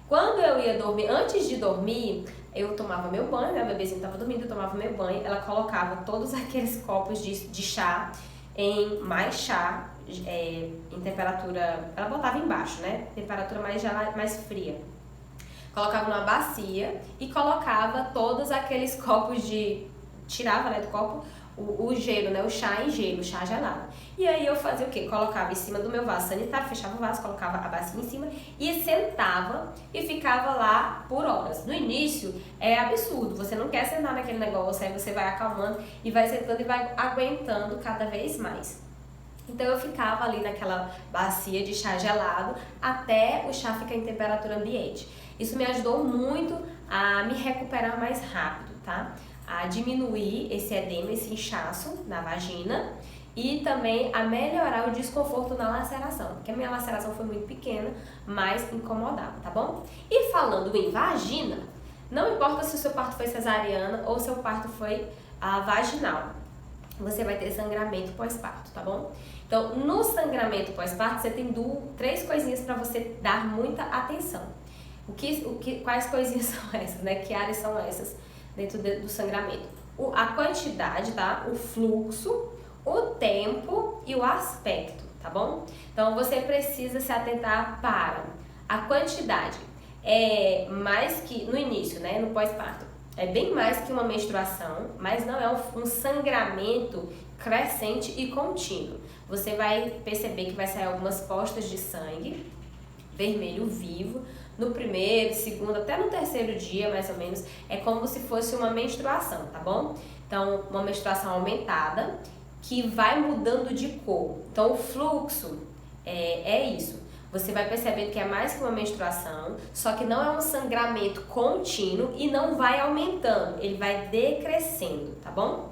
Quando eu ia dormir, antes de dormir, eu tomava meu banho, né? O bebezinho estava dormindo, eu tomava meu banho, ela colocava todos aqueles copos de chá em mais chá, em temperatura, ela botava embaixo, né? Temperatura mais fria. Colocava numa bacia e colocava todos aqueles copos tirava, né, do copo o gelo, né, o chá em gelo, o chá gelado. E aí eu fazia o quê? Colocava em cima do meu vaso sanitário, fechava o vaso, colocava a bacia em cima e sentava e ficava lá por horas. No início é absurdo, você não quer sentar naquele negócio, aí você vai acalmando e vai sentando e vai aguentando cada vez mais. Então eu ficava ali naquela bacia de chá gelado até o chá ficar em temperatura ambiente. Isso me ajudou muito a me recuperar mais rápido, tá? A diminuir esse edema, esse inchaço na vagina e também a melhorar o desconforto na laceração, porque a minha laceração foi muito pequena, mas incomodava, tá bom? E falando em vagina, não importa se o seu parto foi cesariana ou seu parto foi vaginal, você vai ter sangramento pós-parto, tá bom? Então, no sangramento pós-parto, você tem 3 coisinhas para você dar muita atenção. Quais coisinhas são essas, né? Que áreas são essas dentro do sangramento? A quantidade, tá? O fluxo, o tempo e o aspecto, tá bom? Então, você precisa se atentar para a quantidade. É mais que no início, né? No pós-parto. É bem mais que uma menstruação, mas não é um sangramento crescente e contínuo. Você vai perceber que vai sair algumas postas de sangue vermelho vivo no primeiro, segundo, até no terceiro dia, mais ou menos. É como se fosse uma menstruação, tá bom? Então, uma menstruação aumentada que vai mudando de cor. Então, o fluxo é isso. Você vai perceber que é mais que uma menstruação, só que não é um sangramento contínuo e não vai aumentando, ele vai decrescendo, tá bom?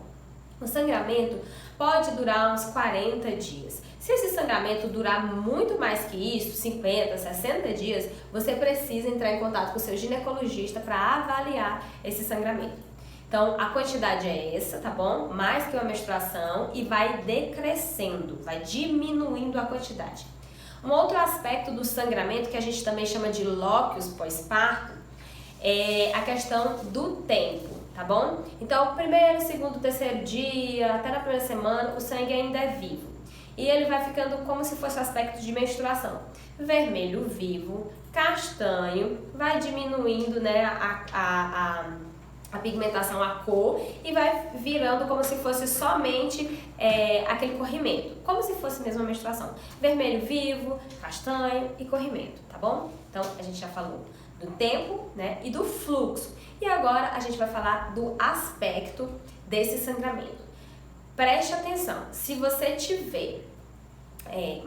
O sangramento pode durar uns 40 dias. Se esse sangramento durar muito mais que isso, 50, 60 dias, você precisa entrar em contato com o seu ginecologista para avaliar esse sangramento. Então, a quantidade é essa, tá bom? Mais que uma menstruação e vai decrescendo, vai diminuindo a quantidade. Um outro aspecto do sangramento que a gente também chama de lóquios pós-parto é a questão do tempo, tá bom? Então, primeiro, segundo, terceiro dia, até na primeira semana, o sangue ainda é vivo. E ele vai ficando como se fosse o aspecto de menstruação. Vermelho vivo, castanho, vai diminuindo, né, a pigmentação, a cor, e vai virando como se fosse somente aquele corrimento, como se fosse mesmo a menstruação. Vermelho vivo, castanho e corrimento, tá bom? Então, a gente já falou do tempo, né, e do fluxo. E agora a gente vai falar do aspecto desse sangramento. Preste atenção, se você tiver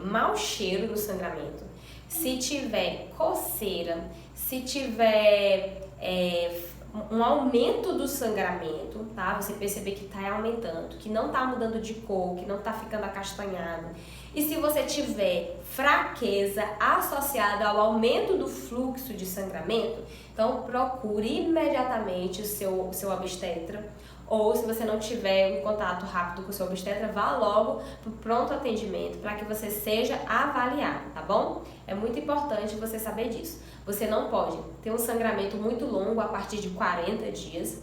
mau cheiro no sangramento, se tiver coceira, se tiver um aumento do sangramento, tá? Você perceber que tá aumentando, que não tá mudando de cor, que não tá ficando acastanhado. E se você tiver fraqueza associada ao aumento do fluxo de sangramento, então procure imediatamente o seu obstetra. Ou se você não tiver um contato rápido com o seu obstetra, vá logo para o pronto atendimento para que você seja avaliado, tá bom? É muito importante você saber disso. Você não pode ter um sangramento muito longo a partir de 40 dias,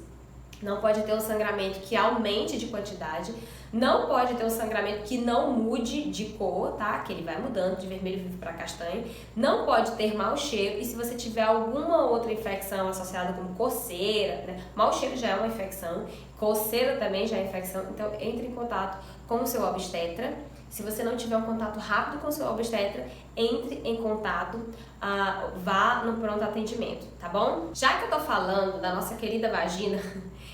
não pode ter um sangramento que aumente de quantidade, não pode ter um sangramento que não mude de cor, tá? Que ele vai mudando de vermelho vivo para castanho. Não pode ter mau cheiro, e se você tiver alguma outra infecção associada com coceira, né? Mau cheiro já é uma infecção, coceira também já é infecção, então entre em contato com o seu obstetra. Se você não tiver um contato rápido com o seu obstetra, entre em contato, vá no pronto atendimento, tá bom? Já que eu tô falando da nossa querida vagina,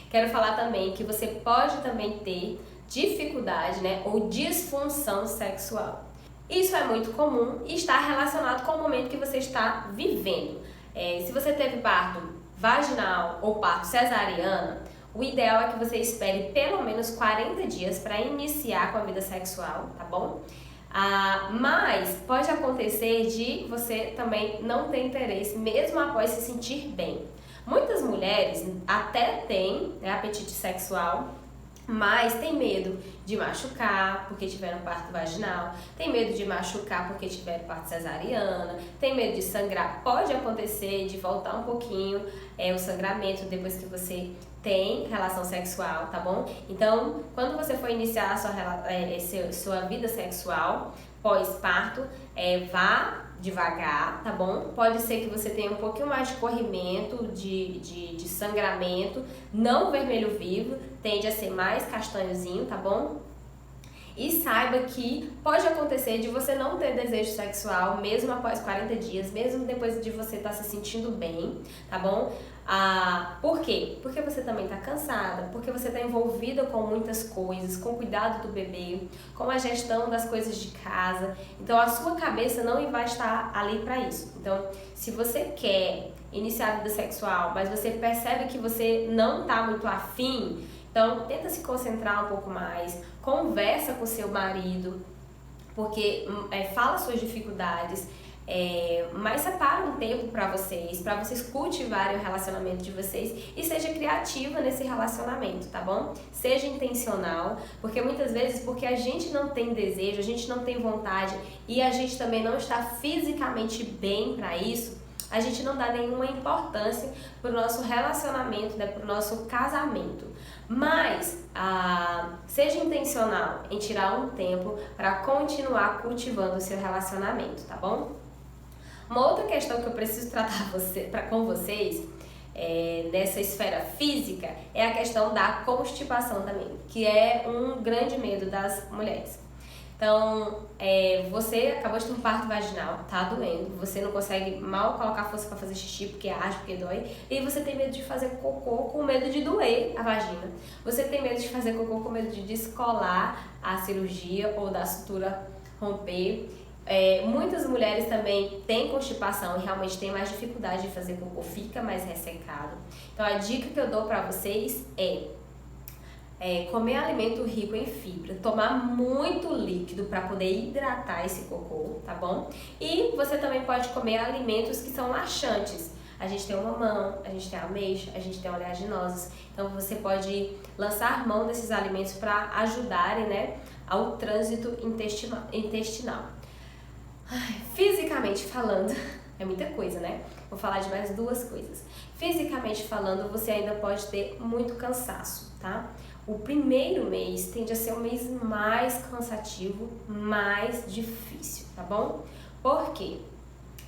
quero falar também que você pode também ter dificuldade, né, ou disfunção sexual. Isso é muito comum e está relacionado com o momento que você está vivendo. Se você teve parto vaginal ou parto cesariana, o ideal é que você espere pelo menos 40 dias para iniciar com a vida sexual, tá bom? Mas pode acontecer de você também não ter interesse, mesmo após se sentir bem. Muitas mulheres até têm, né, apetite sexual, mas tem medo de machucar porque tiveram parto vaginal, tem medo de machucar porque tiveram parto cesariana, tem medo de sangrar. Pode acontecer de voltar um pouquinho o sangramento depois que você tem relação sexual, tá bom? Então, quando você for iniciar a sua vida sexual pós-parto, vá devagar, tá bom? Pode ser que você tenha um pouquinho mais de corrimento, de sangramento, não vermelho vivo, tende a ser mais castanhozinho, tá bom? E saiba que pode acontecer de você não ter desejo sexual mesmo após 40 dias, mesmo depois de você estar se sentindo bem, tá bom? Por quê? Porque você também está cansada, porque você está envolvida com muitas coisas, com o cuidado do bebê, com a gestão das coisas de casa. Então a sua cabeça não vai estar ali para isso. Então, se você quer iniciar a vida sexual, mas você percebe que você não está muito afim, então tenta se concentrar um pouco mais, conversa com seu marido, porque fala suas dificuldades. Mas separa um tempo para vocês cultivarem o relacionamento de vocês e seja criativa nesse relacionamento, tá bom? Seja intencional, porque muitas vezes, porque a gente não tem desejo, a gente não tem vontade e a gente também não está fisicamente bem para isso, a gente não dá nenhuma importância pro nosso relacionamento, né, pro nosso casamento. Mas seja intencional em tirar um tempo para continuar cultivando o seu relacionamento, tá bom? Uma outra questão que eu preciso tratar com vocês nessa esfera física é a questão da constipação também, que é um grande medo das mulheres. Então, você acabou de ter um parto vaginal, tá doendo, você não consegue mal colocar força para fazer xixi porque arde, porque dói, e você tem medo de fazer cocô com medo de doer a vagina. Você tem medo de fazer cocô com medo de descolar a cirurgia ou da sutura romper. Muitas mulheres também têm constipação e realmente têm mais dificuldade de fazer cocô, fica mais ressecado. Então a dica que eu dou para vocês é comer alimento rico em fibra, tomar muito líquido para poder hidratar esse cocô, tá bom? E você também pode comer alimentos que são laxantes. A gente tem o mamão, a gente tem a ameixa, a gente tem oleaginosas. Então você pode lançar mão desses alimentos para ajudarem, né, ao trânsito intestinal. Fisicamente falando, É muita coisa, né? Vou falar de mais duas coisas. Fisicamente falando, você ainda pode ter muito cansaço, tá? O primeiro mês tende a ser o mês mais cansativo, mais difícil, tá bom? Por quê?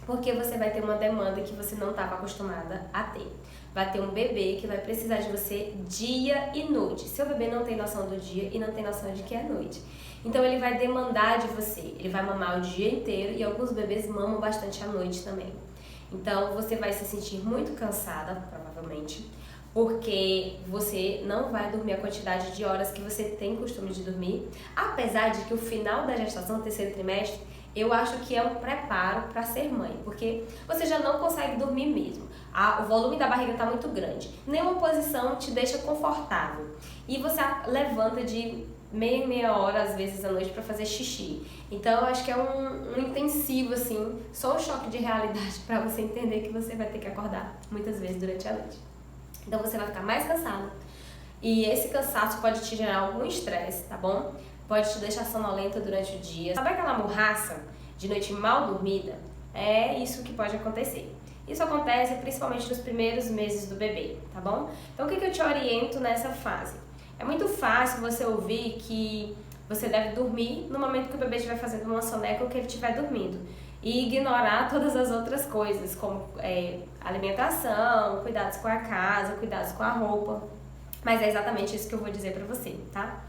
Porque você vai ter uma demanda que você não estava acostumada a ter. Vai ter um bebê que vai precisar de você dia e noite. Seu bebê não tem noção do dia e não tem noção de que é noite. Então ele vai demandar de você, ele vai mamar o dia inteiro e alguns bebês mamam bastante à noite também. Então você vai se sentir muito cansada, provavelmente, porque você não vai dormir a quantidade de horas que você tem costume de dormir, apesar de que o final da gestação, terceiro trimestre, eu acho que é um preparo para ser mãe, porque você já não consegue dormir mesmo. O volume da barriga está muito grande. Nenhuma posição te deixa confortável. E você levanta de meia hora, às vezes, à noite para fazer xixi. Então, eu acho que é um intensivo, assim, só um choque de realidade para você entender que você vai ter que acordar muitas vezes durante a noite. Então, você vai ficar mais cansado. E esse cansaço pode te gerar algum estresse, tá bom? Pode te deixar sonolenta durante o dia. Sabe aquela morraça de noite mal dormida? É isso que pode acontecer. Isso acontece principalmente nos primeiros meses do bebê, tá bom? Então, o que eu te oriento nessa fase? É muito fácil você ouvir que você deve dormir no momento que o bebê estiver fazendo uma soneca ou que ele estiver dormindo. E ignorar todas as outras coisas, como alimentação, cuidados com a casa, cuidados com a roupa. Mas é exatamente isso que eu vou dizer pra você, tá?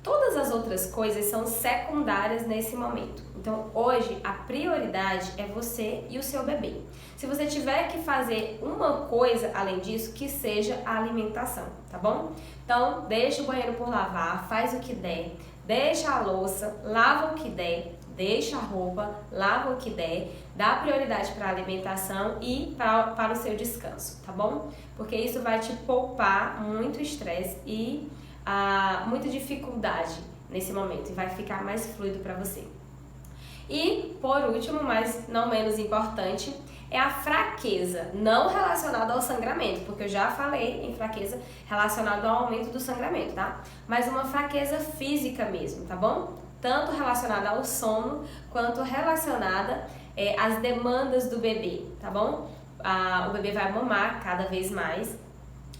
Todas as outras coisas são secundárias nesse momento. Então, hoje, a prioridade é você e o seu bebê. Se você tiver que fazer uma coisa além disso, que seja a alimentação, tá bom? Então, deixa o banheiro por lavar, faz o que der, deixa a louça, lava o que der, deixa a roupa, lava o que der, dá prioridade para a alimentação e para o seu descanso, tá bom? Porque isso vai te poupar muito estresse e muita dificuldade nesse momento e vai ficar mais fluido para você. E por último, mas não menos importante, é a fraqueza, não relacionada ao sangramento, porque eu já falei em fraqueza relacionada ao aumento do sangramento, tá? Mas uma fraqueza física mesmo, tá bom? Tanto relacionada ao sono, quanto relacionada às demandas do bebê, tá bom? O bebê vai mamar cada vez mais.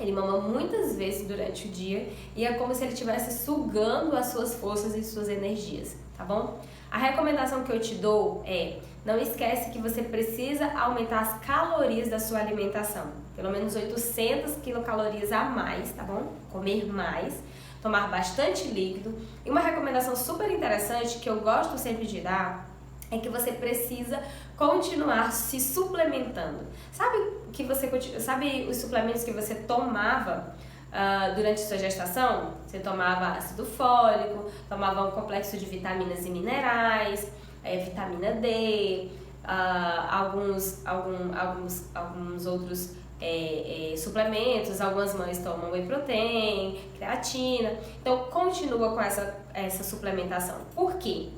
Ele mama muitas vezes durante o dia e é como se ele estivesse sugando as suas forças e suas energias, tá bom? A recomendação que eu te dou é: não esquece que você precisa aumentar as calorias da sua alimentação, pelo menos 800 quilocalorias a mais, tá bom? Comer mais, tomar bastante líquido. E uma recomendação super interessante que eu gosto sempre de dar é que você precisa continuar se suplementando. Sabe os suplementos que você tomava durante sua gestação? Você tomava ácido fólico, tomava um complexo de vitaminas e minerais, vitamina D, alguns outros suplementos. Algumas mães tomam whey protein, creatina. Então continua com essa suplementação. Por quê?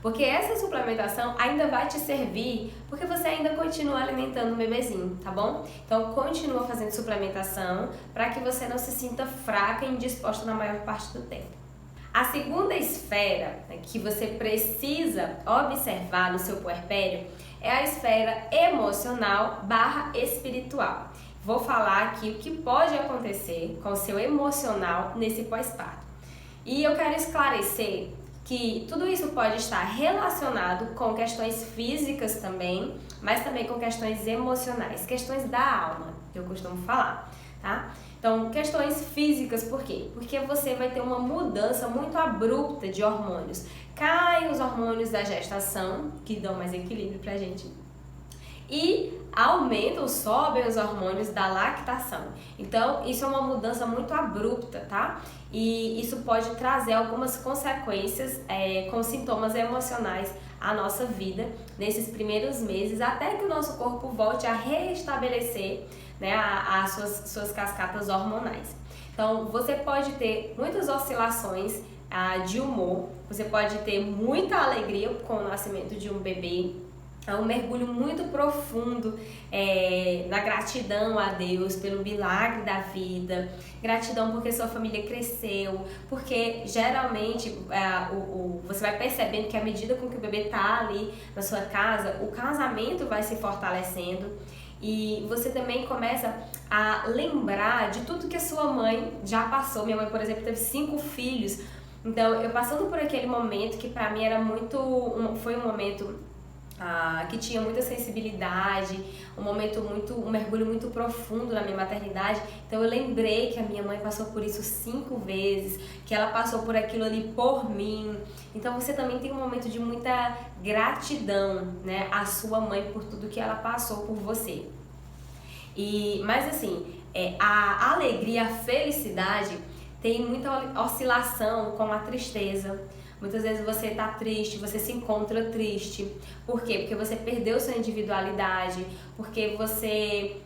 Porque essa suplementação ainda vai te servir porque você ainda continua alimentando o bebezinho, tá bom? Então continua fazendo suplementação para que você não se sinta fraca e indisposta na maior parte do tempo. A segunda esfera que você precisa observar no seu puerpério é a esfera emocional / espiritual. Vou falar aqui o que pode acontecer com o seu emocional nesse pós-parto. E eu quero esclarecer que tudo isso pode estar relacionado com questões físicas também, mas também com questões emocionais, questões da alma, que eu costumo falar, tá? Então, questões físicas, por quê? Porque você vai ter uma mudança muito abrupta de hormônios. Caem os hormônios da gestação, que dão mais equilíbrio pra gente, e aumentam, sobem os hormônios da lactação. Então, isso é uma mudança muito abrupta, tá? E isso pode trazer algumas consequências com sintomas emocionais à nossa vida nesses primeiros meses, até que o nosso corpo volte a reestabelecer, né, as suas cascatas hormonais. Então, você pode ter muitas oscilações de humor, você pode ter muita alegria com o nascimento de um bebê, É um mergulho muito profundo na gratidão a Deus pelo milagre da vida, gratidão porque sua família cresceu, porque geralmente você vai percebendo que à medida com que o bebê tá ali na sua casa, o casamento vai se fortalecendo e você também começa a lembrar de tudo que a sua mãe já passou. Minha mãe, por exemplo, teve 5 filhos, então eu passando por aquele momento que pra mim era foi um momento que tinha muita sensibilidade, um mergulho muito profundo na minha maternidade. Então eu lembrei que a minha mãe passou por isso 5 vezes, que ela passou por aquilo ali por mim. Então você também tem um momento de muita gratidão, né, à sua mãe por tudo que ela passou por você. Mas assim, a alegria, a felicidade tem muita oscilação com a tristeza. Muitas vezes você está triste, você se encontra triste. Por quê? Porque você perdeu sua individualidade, porque você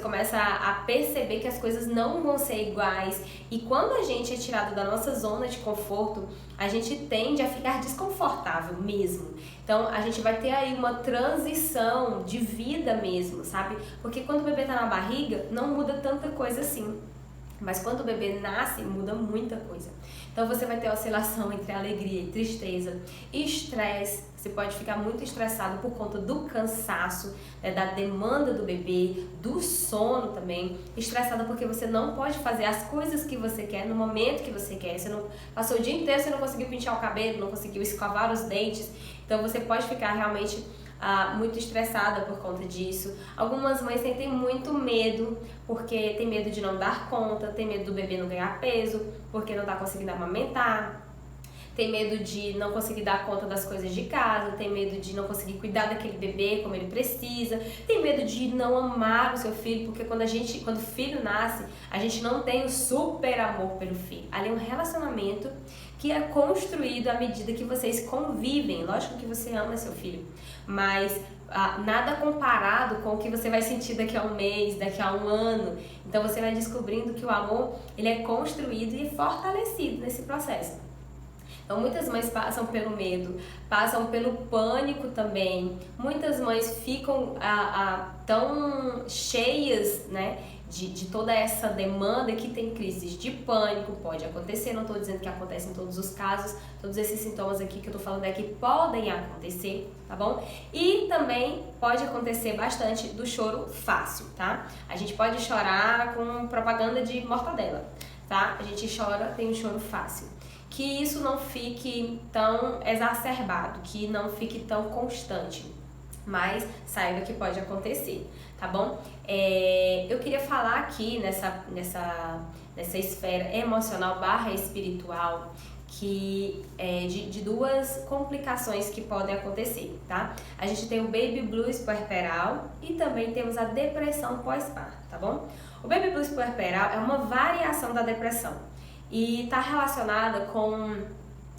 começa a perceber que as coisas não vão ser iguais. E quando a gente é tirado da nossa zona de conforto, a gente tende a ficar desconfortável mesmo. Então a gente vai ter aí uma transição de vida mesmo, sabe? Porque quando o bebê está na barriga, não muda tanta coisa assim. Mas quando o bebê nasce, muda muita coisa. Então você vai ter oscilação entre alegria e tristeza, estresse. Você pode ficar muito estressado por conta do cansaço, né, da demanda do bebê, do sono também. Estressado porque você não pode fazer as coisas que você quer no momento que você quer. Você não passou o dia inteiro, você não conseguiu pentear o cabelo, não conseguiu escovar os dentes. Então você pode ficar realmente muito estressada por conta disso. Algumas mães sentem muito medo, porque tem medo de não dar conta, tem medo do bebê não ganhar peso, porque não está conseguindo amamentar, tem medo de não conseguir dar conta das coisas de casa, tem medo de não conseguir cuidar daquele bebê como ele precisa, tem medo de não amar o seu filho, porque quando o filho nasce, a gente não tem o super amor pelo filho. Ali é um relacionamento que é construído à medida que vocês convivem. Lógico que você ama seu filho, mas nada comparado com o que você vai sentir daqui a um mês, daqui a um ano. Então você vai descobrindo que o amor ele é construído e fortalecido nesse processo. Então muitas mães passam pelo medo, passam pelo pânico também. Muitas mães ficam tão cheias, né, de toda essa demanda que tem crises de pânico. Pode acontecer, não estou dizendo que acontece em todos os casos, todos esses sintomas aqui que eu estou falando aqui podem acontecer, tá bom? E também pode acontecer bastante do choro fácil, tá? A gente pode chorar com propaganda de mortadela, tá? A gente chora, tem um choro fácil. Que isso não fique tão exacerbado, que não fique tão constante, mas saiba que pode acontecer, tá bom? Eu queria falar aqui nessa esfera emocional / espiritual que de 2 complicações que podem acontecer, tá? A gente tem o baby blues puerperal e também temos a depressão pós-parto, tá bom? O baby blues puerperal é uma variação da depressão e está relacionada com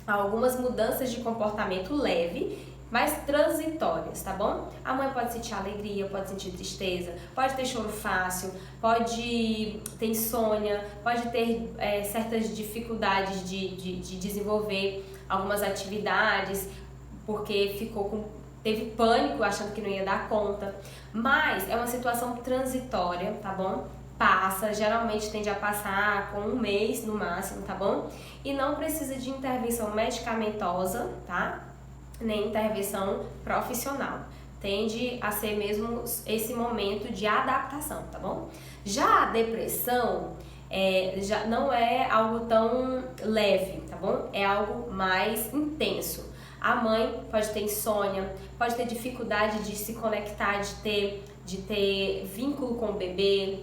algumas mudanças de comportamento leve, mas transitórias, tá bom? A mãe pode sentir alegria, pode sentir tristeza, pode ter choro fácil, pode ter insônia, pode ter certas dificuldades de desenvolver algumas atividades, porque teve pânico achando que não ia dar conta, mas é uma situação transitória, tá bom? Geralmente tende a passar com 1 mês no máximo, tá bom? E não precisa de intervenção medicamentosa, tá? Nem intervenção profissional. Tende a ser mesmo esse momento de adaptação, tá bom? Já a depressão já não é algo tão leve, tá bom? É algo mais intenso. A mãe pode ter insônia, pode ter dificuldade de se conectar, de ter vínculo com o bebê,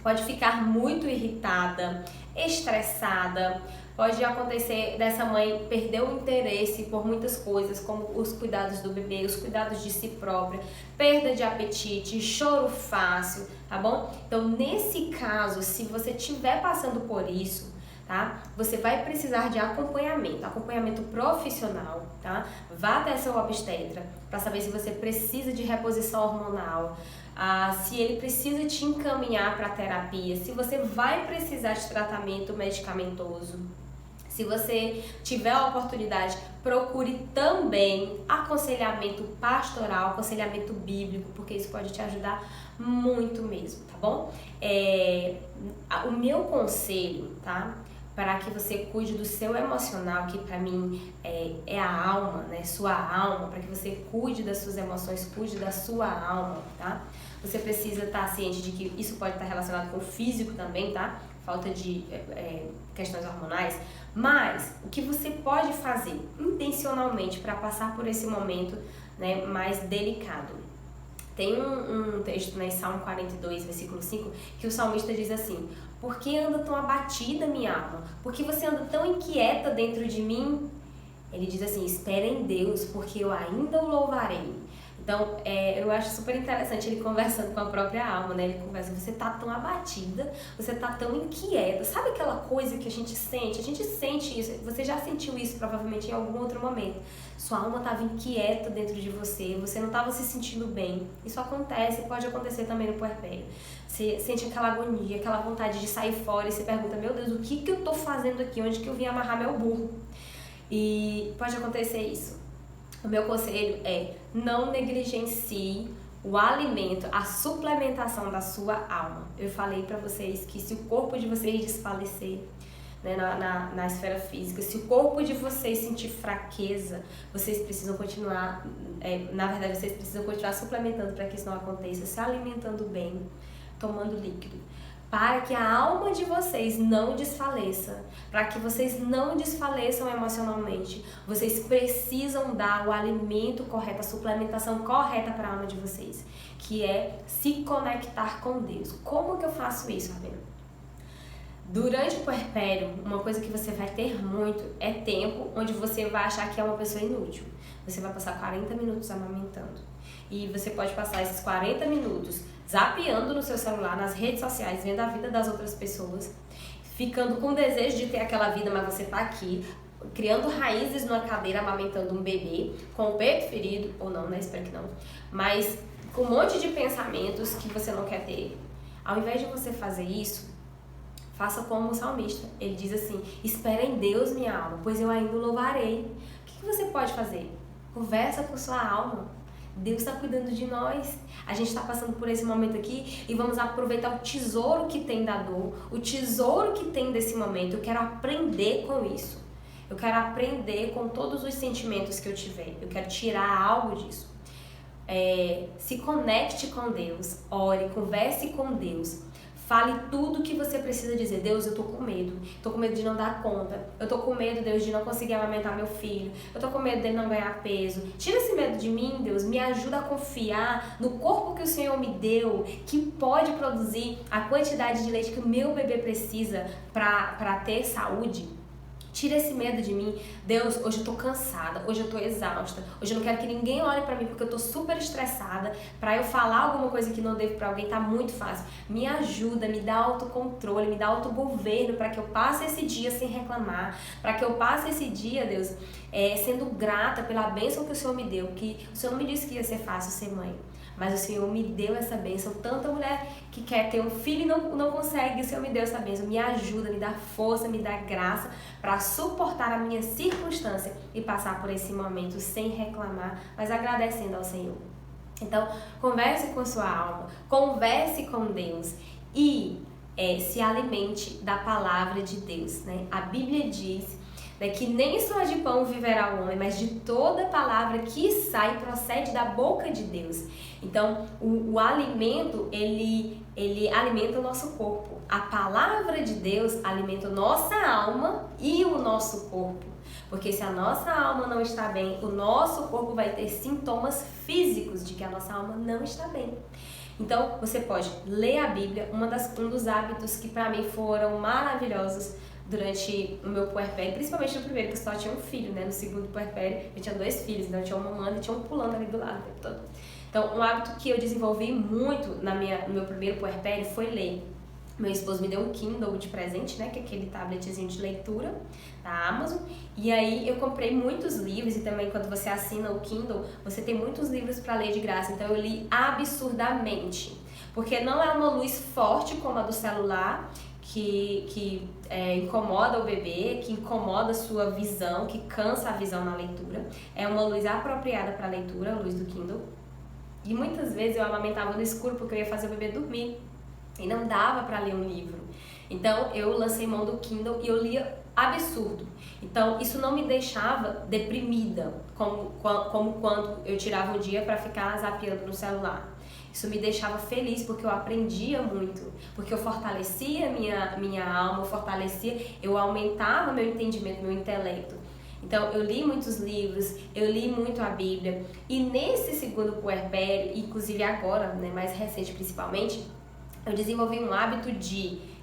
pode ficar muito irritada, estressada, pode acontecer dessa mãe perder o interesse por muitas coisas, como os cuidados do bebê, os cuidados de si própria, perda de apetite, choro fácil, tá bom? Então, nesse caso, se você estiver passando por isso, tá? Você vai precisar de acompanhamento profissional, tá? Vá até seu obstetra para saber se você precisa de reposição hormonal, se ele precisa te encaminhar para terapia, se você vai precisar de tratamento medicamentoso, Se você tiver a oportunidade, procure também aconselhamento pastoral, aconselhamento bíblico, porque isso pode te ajudar muito mesmo, tá bom? O meu conselho, tá? Para que você cuide do seu emocional, que para mim é a alma, né? Sua alma, para que você cuide das suas emoções, cuide da sua alma, tá? Você precisa estar ciente de que isso pode estar relacionado com o físico também, tá? Falta de questões hormonais, mas o que você pode fazer intencionalmente para passar por esse momento, né, mais delicado? Tem um texto, né, em Salmo 42, versículo 5, que o salmista diz assim: por que anda tão abatida minha alma? Por que você anda tão inquieta dentro de mim? Ele diz assim: espera em Deus, porque eu ainda o louvarei. Então, eu acho super interessante ele conversando com a própria alma, né? Ele conversa: você tá tão abatida, você tá tão inquieta. Sabe aquela coisa que a gente sente? A gente sente isso. Você já sentiu isso provavelmente em algum outro momento. Sua alma estava inquieta dentro de você, você não estava se sentindo bem. Isso acontece, pode acontecer também no puerpério. Você sente aquela agonia, aquela vontade de sair fora e você pergunta: meu Deus, o que eu tô fazendo aqui? Onde que eu vim amarrar meu burro? E pode acontecer isso. O meu conselho é: não negligencie o alimento, a suplementação da sua alma. Eu falei pra vocês que se o corpo de vocês desfalecer, né, na esfera física, se o corpo de vocês sentir fraqueza, vocês precisam continuar, na verdade vocês precisam continuar suplementando para que isso não aconteça, se alimentando bem, tomando líquido, para que a alma de vocês não desfaleça, para que vocês não desfaleçam emocionalmente. Vocês precisam dar o alimento correto, a suplementação correta para a alma de vocês, que é se conectar com Deus. Como que eu faço isso, Rabino? Durante o puerpério, uma coisa que você vai ter muito é tempo onde você vai achar que é uma pessoa inútil. Você vai passar 40 minutos amamentando. E você pode passar esses 40 minutos zapeando no seu celular, nas redes sociais, vendo a vida das outras pessoas, ficando com desejo de ter aquela vida, mas você tá aqui, criando raízes numa cadeira, amamentando um bebê, com o peito ferido, ou não, né? Espero que não. Mas com um monte de pensamentos que você não quer ter. Ao invés de você fazer isso, faça como o salmista. Ele diz assim: espera em Deus, minha alma, pois eu ainda o louvarei. O que você pode fazer? Conversa com sua alma. Deus está cuidando de nós. A gente está passando por esse momento aqui e vamos aproveitar o tesouro que tem da dor, o tesouro que tem desse momento. Eu quero aprender com isso. Eu quero aprender com todos os sentimentos que eu tiver. Eu quero tirar algo disso. Se conecte com Deus, ore, converse com Deus. Fale tudo o que você precisa dizer. Deus, eu tô com medo. Tô com medo de não dar conta. Eu tô com medo, Deus, de não conseguir amamentar meu filho. Eu tô com medo dele não ganhar peso. Tira esse medo de mim, Deus. Me ajuda a confiar no corpo que o Senhor me deu, que pode produzir a quantidade de leite que o meu bebê precisa para ter saúde. Tira esse medo de mim. Deus, hoje eu tô cansada, hoje eu tô exausta, hoje eu não quero que ninguém olhe pra mim porque eu tô super estressada. Pra eu falar alguma coisa que não devo pra alguém tá muito fácil. Me ajuda, me dá autocontrole, me dá autogoverno pra que eu passe esse dia sem reclamar, pra que eu passe esse dia, Deus, sendo grata pela bênção que o Senhor me deu, que o Senhor não me disse que ia ser fácil ser mãe. Mas o Senhor me deu essa bênção. Tanta mulher que quer ter um filho e não consegue, o Senhor me deu essa bênção. Me ajuda, me dá força, me dá graça para suportar a minha circunstância e passar por esse momento sem reclamar, mas agradecendo ao Senhor. Então, converse com sua alma, converse com Deus e se alimente da palavra de Deus, né? A Bíblia diz que nem só de pão viverá o homem, mas de toda palavra que sai procede da boca de Deus. Então, o alimento, ele alimenta o nosso corpo. A palavra de Deus alimenta a nossa alma e o nosso corpo. Porque se a nossa alma não está bem, o nosso corpo vai ter sintomas físicos de que a nossa alma não está bem. Então, você pode ler a Bíblia, um dos hábitos que para mim foram maravilhosos durante o meu puerpério, principalmente no primeiro, que eu só tinha um filho, né? No segundo puerpério, eu tinha 2 filhos, então eu tinha um mamando e tinha um pulando ali do lado o tempo todo. Então, um hábito que eu desenvolvi muito no meu primeiro puerpério foi ler. Meu esposo me deu um Kindle de presente, né? Que é aquele tabletzinho de leitura da Amazon. E aí eu comprei muitos livros e também quando você assina o Kindle, você tem muitos livros para ler de graça. Então eu li absurdamente. Porque não é uma luz forte como a do celular, incomoda o bebê, que incomoda a sua visão, que cansa a visão na leitura. É uma luz apropriada para a leitura, a luz do Kindle. E muitas vezes eu amamentava no escuro porque eu ia fazer o bebê dormir e não dava para ler um livro. Então eu lancei mão do Kindle e eu lia absurdo. Então isso não me deixava deprimida, como quando eu tirava um dia para ficar zapeando no celular. Isso me deixava feliz porque eu aprendia muito, porque eu fortalecia minha alma, eu aumentava meu entendimento, meu intelecto. Então eu li muitos livros, eu li muito a Bíblia, e nesse segundo puerpério, inclusive agora, né, mais recente principalmente, eu desenvolvi um hábito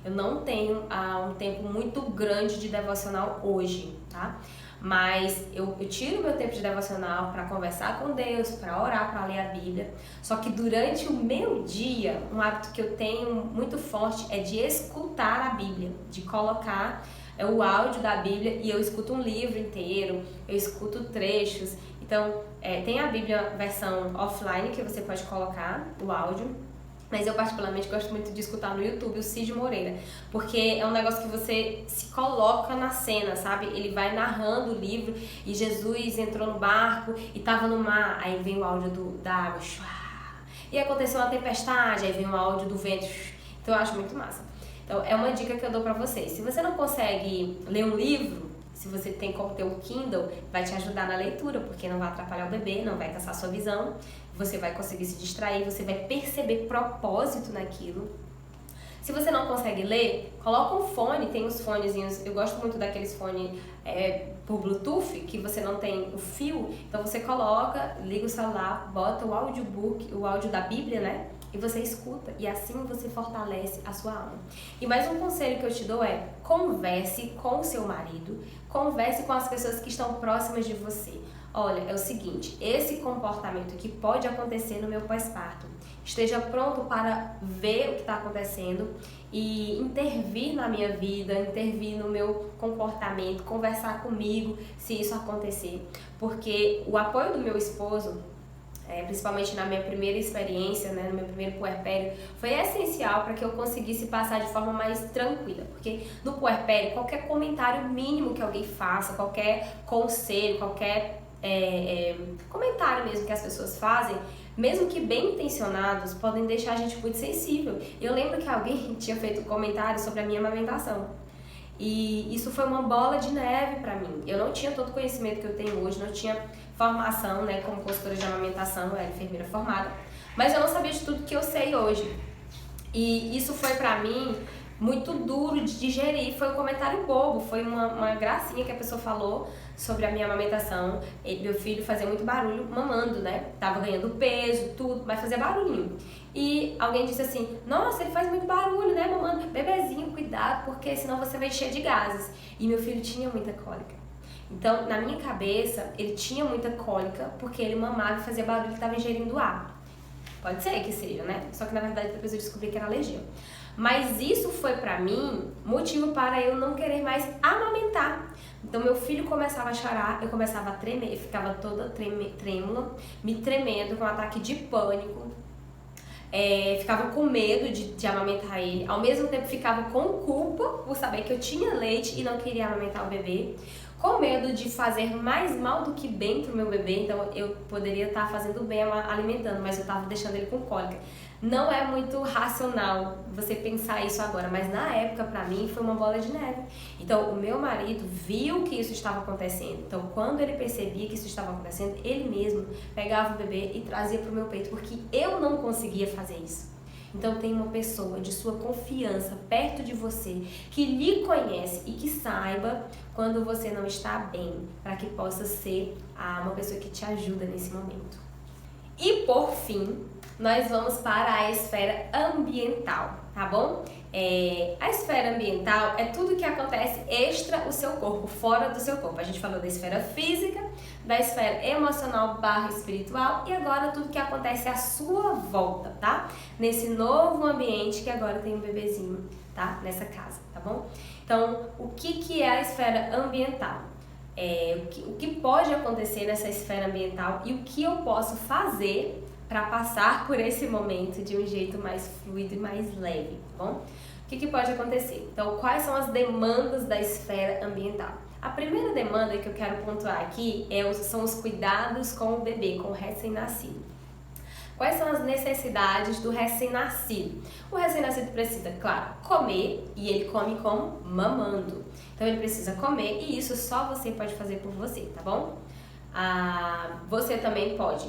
eu não tenho um tempo muito grande de devocional hoje, tá? Mas eu tiro meu tempo de devocional para conversar com Deus, para orar, para ler a Bíblia. Só que durante o meu dia, um hábito que eu tenho muito forte é de escutar a Bíblia, de colocar o áudio da Bíblia, e eu escuto um livro inteiro, eu escuto trechos. Então, tem a Bíblia versão offline que você pode colocar o áudio. Mas eu particularmente gosto muito de escutar no YouTube o Cid Moreira, porque é um negócio que você se coloca na cena, sabe? Ele vai narrando o livro, e Jesus entrou no barco e tava no mar, aí vem o áudio da água, e aconteceu uma tempestade, aí vem o áudio do vento. Então eu acho muito massa. Então é uma dica que eu dou pra vocês. Se você não consegue ler um livro, se você tem como ter um Kindle, vai te ajudar na leitura, porque não vai atrapalhar o bebê, não vai cansar sua visão, você vai conseguir se distrair, você vai perceber propósito naquilo. Se você não consegue ler, coloca um fone, tem os fonezinhos, eu gosto muito daqueles fones por Bluetooth, que você não tem o fio, então você coloca, liga o celular, bota o audiobook, o áudio da Bíblia, né? E você escuta, e assim você fortalece a sua alma. E mais um conselho que eu te dou é: converse com o seu marido, converse com as pessoas que estão próximas de você. Olha, é o seguinte, esse comportamento que pode acontecer no meu pós-parto, esteja pronto para ver o que está acontecendo e intervir na minha vida, intervir no meu comportamento, conversar comigo se isso acontecer. Porque o apoio do meu esposo, principalmente na minha primeira experiência, né, no meu primeiro puerpério, foi essencial para que eu conseguisse passar de forma mais tranquila, porque no puerpério, qualquer comentário mínimo que alguém faça, qualquer conselho, qualquer comentário mesmo que as pessoas fazem, mesmo que bem intencionados, podem deixar a gente muito sensível. Eu lembro que alguém tinha feito um comentário sobre a minha amamentação, e isso foi uma bola de neve para mim. Eu não tinha todo o conhecimento que eu tenho hoje, não tinha formação, né, como consultora de amamentação, eu era enfermeira formada, mas eu não sabia de tudo que eu sei hoje. E isso foi pra mim muito duro de digerir. Foi um comentário bobo, foi uma gracinha que a pessoa falou sobre a minha amamentação. Meu filho fazia muito barulho mamando, né? Tava ganhando peso, tudo, mas fazia barulhinho. E alguém disse assim: nossa, ele faz muito barulho, né, mamando? Bebezinho, cuidado, porque senão você vai encher de gases. E meu filho tinha muita cólica. Então, na minha cabeça, ele tinha muita cólica porque ele mamava e fazia barulho e estava ingerindo ar. Pode ser que seja, né? Só que na verdade depois eu descobri que era alergia. Mas isso foi pra mim motivo para eu não querer mais amamentar. Então meu filho começava a chorar, eu começava a tremer, eu ficava toda trêmula, me tremendo, com um ataque de pânico. Ficava com medo de amamentar ele, ao mesmo tempo ficava com culpa por saber que eu tinha leite e não queria amamentar o bebê, com medo de fazer mais mal do que bem pro meu bebê. Então eu poderia estar fazendo bem alimentando, mas eu estava deixando ele com cólica. Não é muito racional você pensar isso agora, mas na época pra mim foi uma bola de neve. Então o meu marido viu que isso estava acontecendo. Então quando ele percebia que isso estava acontecendo, ele mesmo pegava o bebê e trazia pro meu peito, porque eu não conseguia fazer isso. Então tem uma pessoa de sua confiança perto de você, que lhe conhece e que saiba quando você não está bem, para que possa ser uma pessoa que te ajuda nesse momento. E por fim, nós vamos para a esfera ambiental, tá bom? A esfera ambiental é tudo que acontece extra o seu corpo, fora do seu corpo. A gente falou da esfera física, da esfera emocional / espiritual, e agora tudo que acontece à sua volta, tá? Nesse novo ambiente que agora tem um bebezinho, tá? Nessa casa, tá bom? Então, o que é a esfera ambiental? O que pode acontecer nessa esfera ambiental e o que eu posso fazer para passar por esse momento de um jeito mais fluido e mais leve, tá bom? o que pode acontecer? Então, quais são as demandas da esfera ambiental? A primeira demanda que eu quero pontuar aqui são os cuidados com o bebê, com o recém-nascido. Quais são as necessidades do recém-nascido? O recém-nascido precisa, claro, comer, e ele come como? Mamando. Então ele precisa comer e isso só você pode fazer por você, tá bom? Você também pode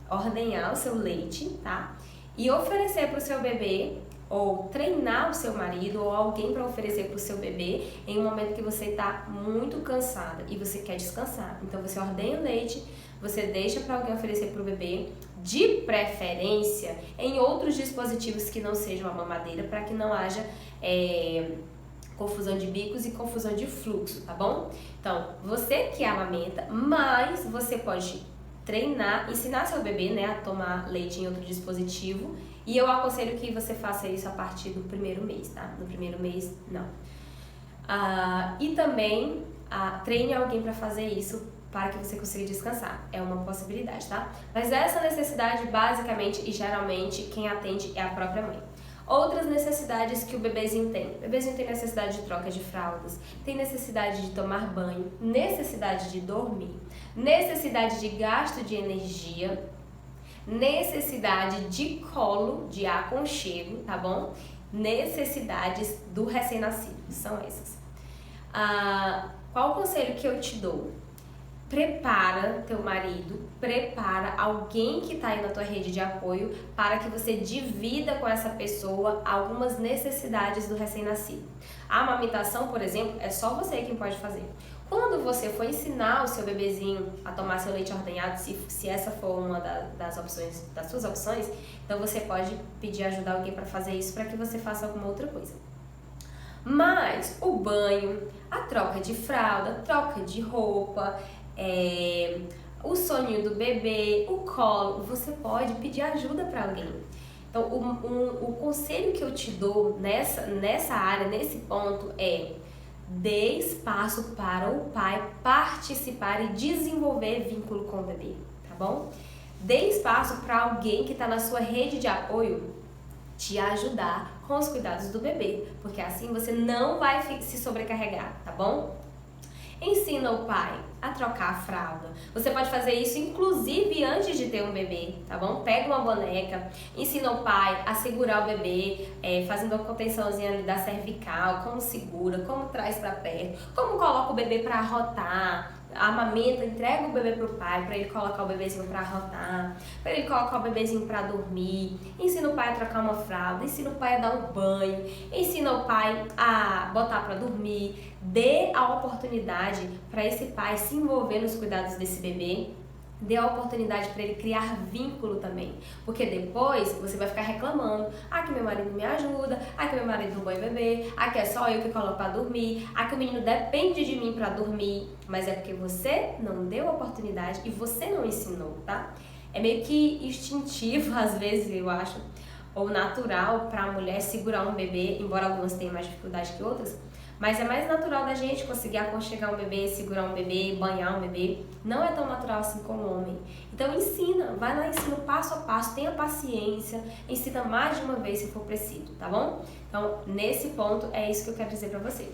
ordenhar o seu leite, tá? E oferecer para o seu bebê, ou treinar o seu marido ou alguém para oferecer para o seu bebê em um momento que você está muito cansada e você quer descansar. Então você ordenha o leite, você deixa para alguém oferecer para o bebê, de preferência em outros dispositivos que não sejam a mamadeira, para que não haja confusão de bicos e confusão de fluxo, tá bom? Então, você que amamenta, mas você pode treinar, ensinar seu bebê, né, a tomar leite em outro dispositivo, e eu aconselho que você faça isso a partir do primeiro mês, tá? No primeiro mês, não. E também treine alguém para fazer isso para que você consiga descansar. É uma possibilidade, tá? Mas essa necessidade, basicamente e geralmente, quem atende é a própria mãe. Outras necessidades que o bebezinho tem. O bebezinho tem necessidade de troca de fraldas, tem necessidade de tomar banho, necessidade de dormir, necessidade de gasto de energia, necessidade de colo, de aconchego, tá bom? Necessidades do recém-nascido, são essas. Qual o conselho que eu te dou? Prepara teu marido, prepara alguém que está aí na tua rede de apoio para que você divida com essa pessoa algumas necessidades do recém-nascido. A amamentação, por exemplo, é só você quem pode fazer. Quando você for ensinar o seu bebezinho a tomar seu leite ordenhado, se essa for uma das suas opções, então você pode pedir ajuda a alguém para fazer isso para que você faça alguma outra coisa. Mas o banho, a troca de fralda, troca de roupa, o soninho do bebê, o colo, você pode pedir ajuda para alguém. Então, o conselho que eu te dou nessa área, nesse ponto dê espaço para o pai participar e desenvolver vínculo com o bebê, tá bom? Dê espaço para alguém que está na sua rede de apoio te ajudar com os cuidados do bebê, porque assim você não vai se sobrecarregar, tá bom? Ensina o pai a trocar a fralda. Você pode fazer isso inclusive antes de ter um bebê, tá bom? Pega uma boneca, ensina o pai a segurar o bebê, fazendo a contençãozinha ali da cervical, como segura, como traz pra perto, como coloca o bebê pra arrotar, amamenta, entrega o bebê pro pai para ele colocar o bebezinho para arrotar, para ele colocar o bebezinho para dormir, ensina o pai a trocar uma fralda, ensina o pai a dar um banho, ensina o pai a botar para dormir, dê a oportunidade para esse pai se envolver nos cuidados desse bebê, dê a oportunidade para ele criar vínculo também, porque depois você vai ficar reclamando, que meu marido me ajuda, que meu marido não banha o bebê, que é só eu que coloco para dormir, que o menino depende de mim para dormir, mas é porque você não deu a oportunidade e você não ensinou, tá? É meio que instintivo às vezes, eu acho, ou natural para a mulher segurar um bebê, embora algumas tenham mais dificuldade que outras, mas é mais natural da gente conseguir aconchegar um bebê, segurar um bebê, banhar um bebê. Não é tão natural assim como o homem. Então ensina, vai lá, ensina passo a passo, tenha paciência, ensina mais de uma vez se for preciso, tá bom? Então, nesse ponto, é isso que eu quero dizer pra você.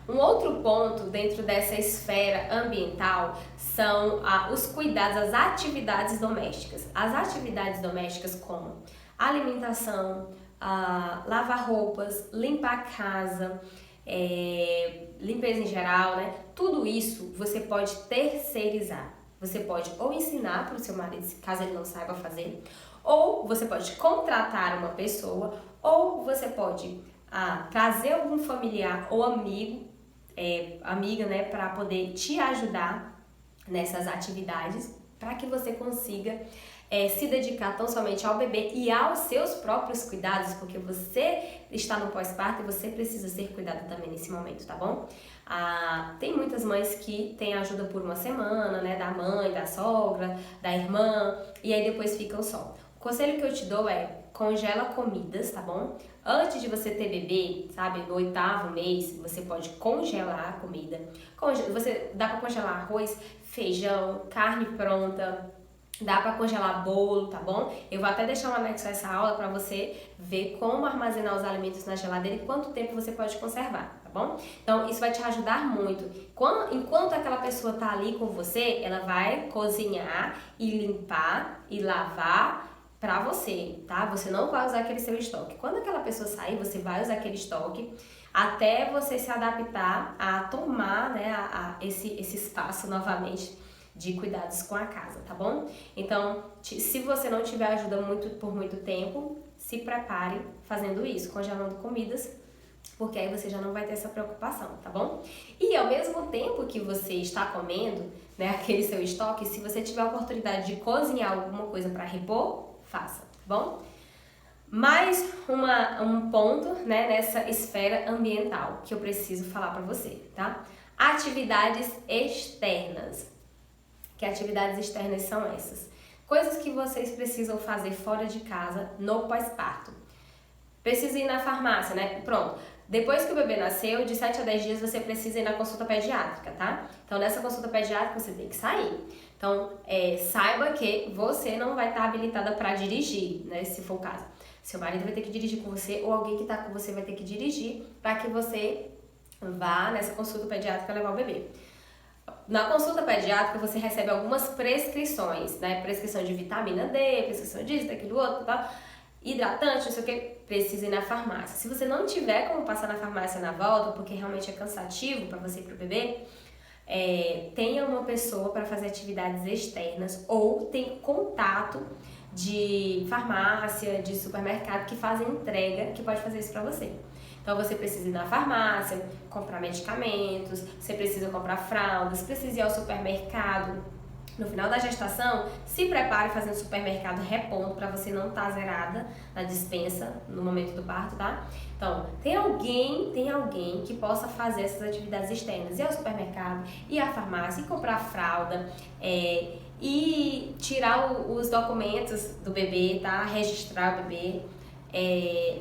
Um outro ponto dentro dessa esfera ambiental são os cuidados, as atividades domésticas. As atividades domésticas como alimentação, lavar roupas, limpar a casa, limpeza em geral, né? Tudo isso você pode terceirizar. Você pode ou ensinar para o seu marido, caso ele não saiba fazer, ou você pode contratar uma pessoa, ou você pode trazer algum familiar ou amiga, né, para poder te ajudar nessas atividades, para que você consiga se dedicar tão somente ao bebê e aos seus próprios cuidados, porque você está no pós-parto e você precisa ser cuidado também nesse momento, tá bom? Tem muitas mães que têm ajuda por uma semana, né, da mãe, da sogra, da irmã, e aí depois ficam só. O conselho que eu te dou é: congela comidas, tá bom? Antes de você ter bebê, sabe, no 8º mês, você pode congelar a comida. Você dá para congelar arroz, feijão, carne pronta, Dá para congelar bolo, tá bom? Eu vou até deixar um anexo a essa aula para você ver como armazenar os alimentos na geladeira e quanto tempo você pode conservar, tá bom? Então, isso vai te ajudar muito. Enquanto aquela pessoa tá ali com você, ela vai cozinhar e limpar e lavar para você, tá? Você não vai usar aquele seu estoque. Quando aquela pessoa sair, você vai usar aquele estoque até você se adaptar a tomar, né, esse espaço novamente de cuidados com a casa, tá bom? Então, se você não tiver ajuda por muito tempo, se prepare fazendo isso, congelando comidas, porque aí você já não vai ter essa preocupação, tá bom? E ao mesmo tempo que você está comendo, né, aquele seu estoque, se você tiver a oportunidade de cozinhar alguma coisa para repor, faça, tá bom? Mais um ponto, né, nessa esfera ambiental que eu preciso falar para você, tá? Atividades externas. Que atividades externas são essas? Coisas que vocês precisam fazer fora de casa no pós-parto. Precisa ir na farmácia, né? Pronto. Depois que o bebê nasceu, de 7 a 10 dias você precisa ir na consulta pediátrica, tá? Então, nessa consulta pediátrica você tem que sair. Então, saiba que você não vai estar habilitada para dirigir, né? Se for o caso. Seu marido vai ter que dirigir com você ou alguém que está com você vai ter que dirigir para que você vá nessa consulta pediátrica levar o bebê. Na consulta pediátrica você recebe algumas prescrições, né? Prescrição de vitamina D, prescrição disso, daquilo outro, tá? Hidratante, não sei o que, precisa ir na farmácia. Se você não tiver como passar na farmácia na volta, porque realmente é cansativo para você e para o bebê, tenha uma pessoa para fazer atividades externas ou tem contato de farmácia, de supermercado que fazem entrega, que pode fazer isso para você. Então você precisa ir na farmácia, comprar medicamentos, você precisa comprar fraldas, precisa ir ao supermercado. No final da gestação, se prepare fazendo supermercado repondo para você não estar zerada na despensa no momento do parto, tá? Então, tem alguém que possa fazer essas atividades externas, ir ao supermercado, ir à farmácia, e comprar fralda, e tirar os documentos do bebê, tá? Registrar o bebê.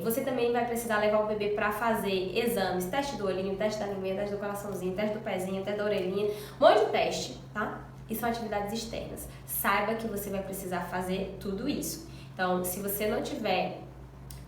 Você também vai precisar levar o bebê para fazer exames, teste do olhinho, teste da linguinha, teste do coraçãozinho, teste do pezinho, teste da orelhinha, um monte de teste, tá? E são atividades externas. Saiba que você vai precisar fazer tudo isso. Então, se você não tiver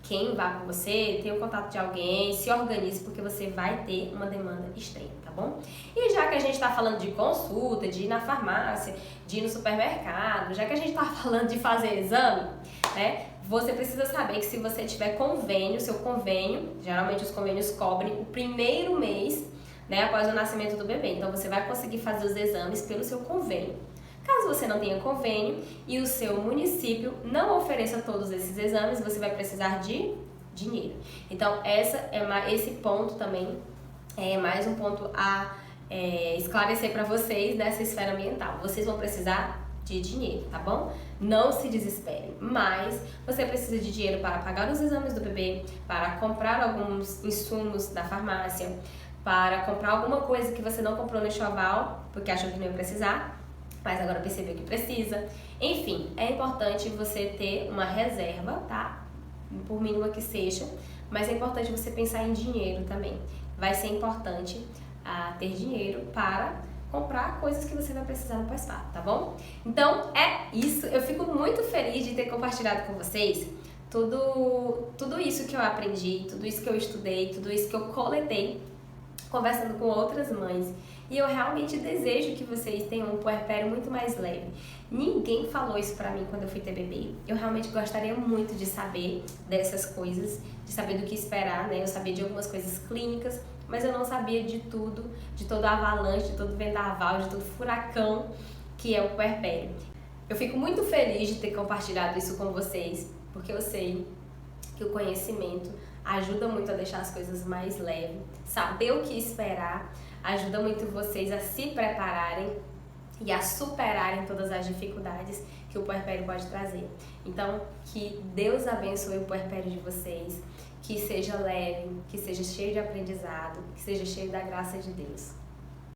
quem vá com você, tenha o contato de alguém, se organize, porque você vai ter uma demanda extrema, tá bom? E já que a gente está falando de consulta, de ir na farmácia, de ir no supermercado, já que a gente está falando de fazer exame, né? Você precisa saber que se você tiver convênio, seu convênio, geralmente os convênios cobrem o primeiro mês, né, após o nascimento do bebê. Então você vai conseguir fazer os exames pelo seu convênio. Caso você não tenha convênio e o seu município não ofereça todos esses exames, você vai precisar de dinheiro. Então esse ponto também é mais um ponto a esclarecer para vocês nessa esfera ambiental. Vocês vão precisar de dinheiro, tá bom? Não se desesperem, mas você precisa de dinheiro para pagar os exames do bebê, para comprar alguns insumos da farmácia, para comprar alguma coisa que você não comprou no enxoval, porque achou que não ia precisar, mas agora percebeu que precisa. Enfim, é importante você ter uma reserva, tá? Por mínima que seja, mas é importante você pensar em dinheiro também. Vai ser importante ter dinheiro para comprar coisas que você vai precisar no pós-parto, tá bom? Então é isso, eu fico muito feliz de ter compartilhado com vocês tudo isso que eu aprendi, tudo isso que eu estudei, tudo isso que eu coletei conversando com outras mães. E eu realmente desejo que vocês tenham um puerpério muito mais leve. Ninguém falou isso pra mim quando eu fui ter bebê. Eu realmente gostaria muito de saber dessas coisas, de saber do que esperar, né? Eu sabia de algumas coisas clínicas, mas eu não sabia de tudo, de todo avalanche, de todo vendaval, de todo furacão que é o puerpério. Eu fico muito feliz de ter compartilhado isso com vocês, porque eu sei que o conhecimento ajuda muito a deixar as coisas mais leves. Saber o que esperar ajuda muito vocês a se prepararem e a superarem todas as dificuldades que o puerpério pode trazer. Então, que Deus abençoe o puerpério de vocês, que seja leve, que seja cheio de aprendizado, que seja cheio da graça de Deus.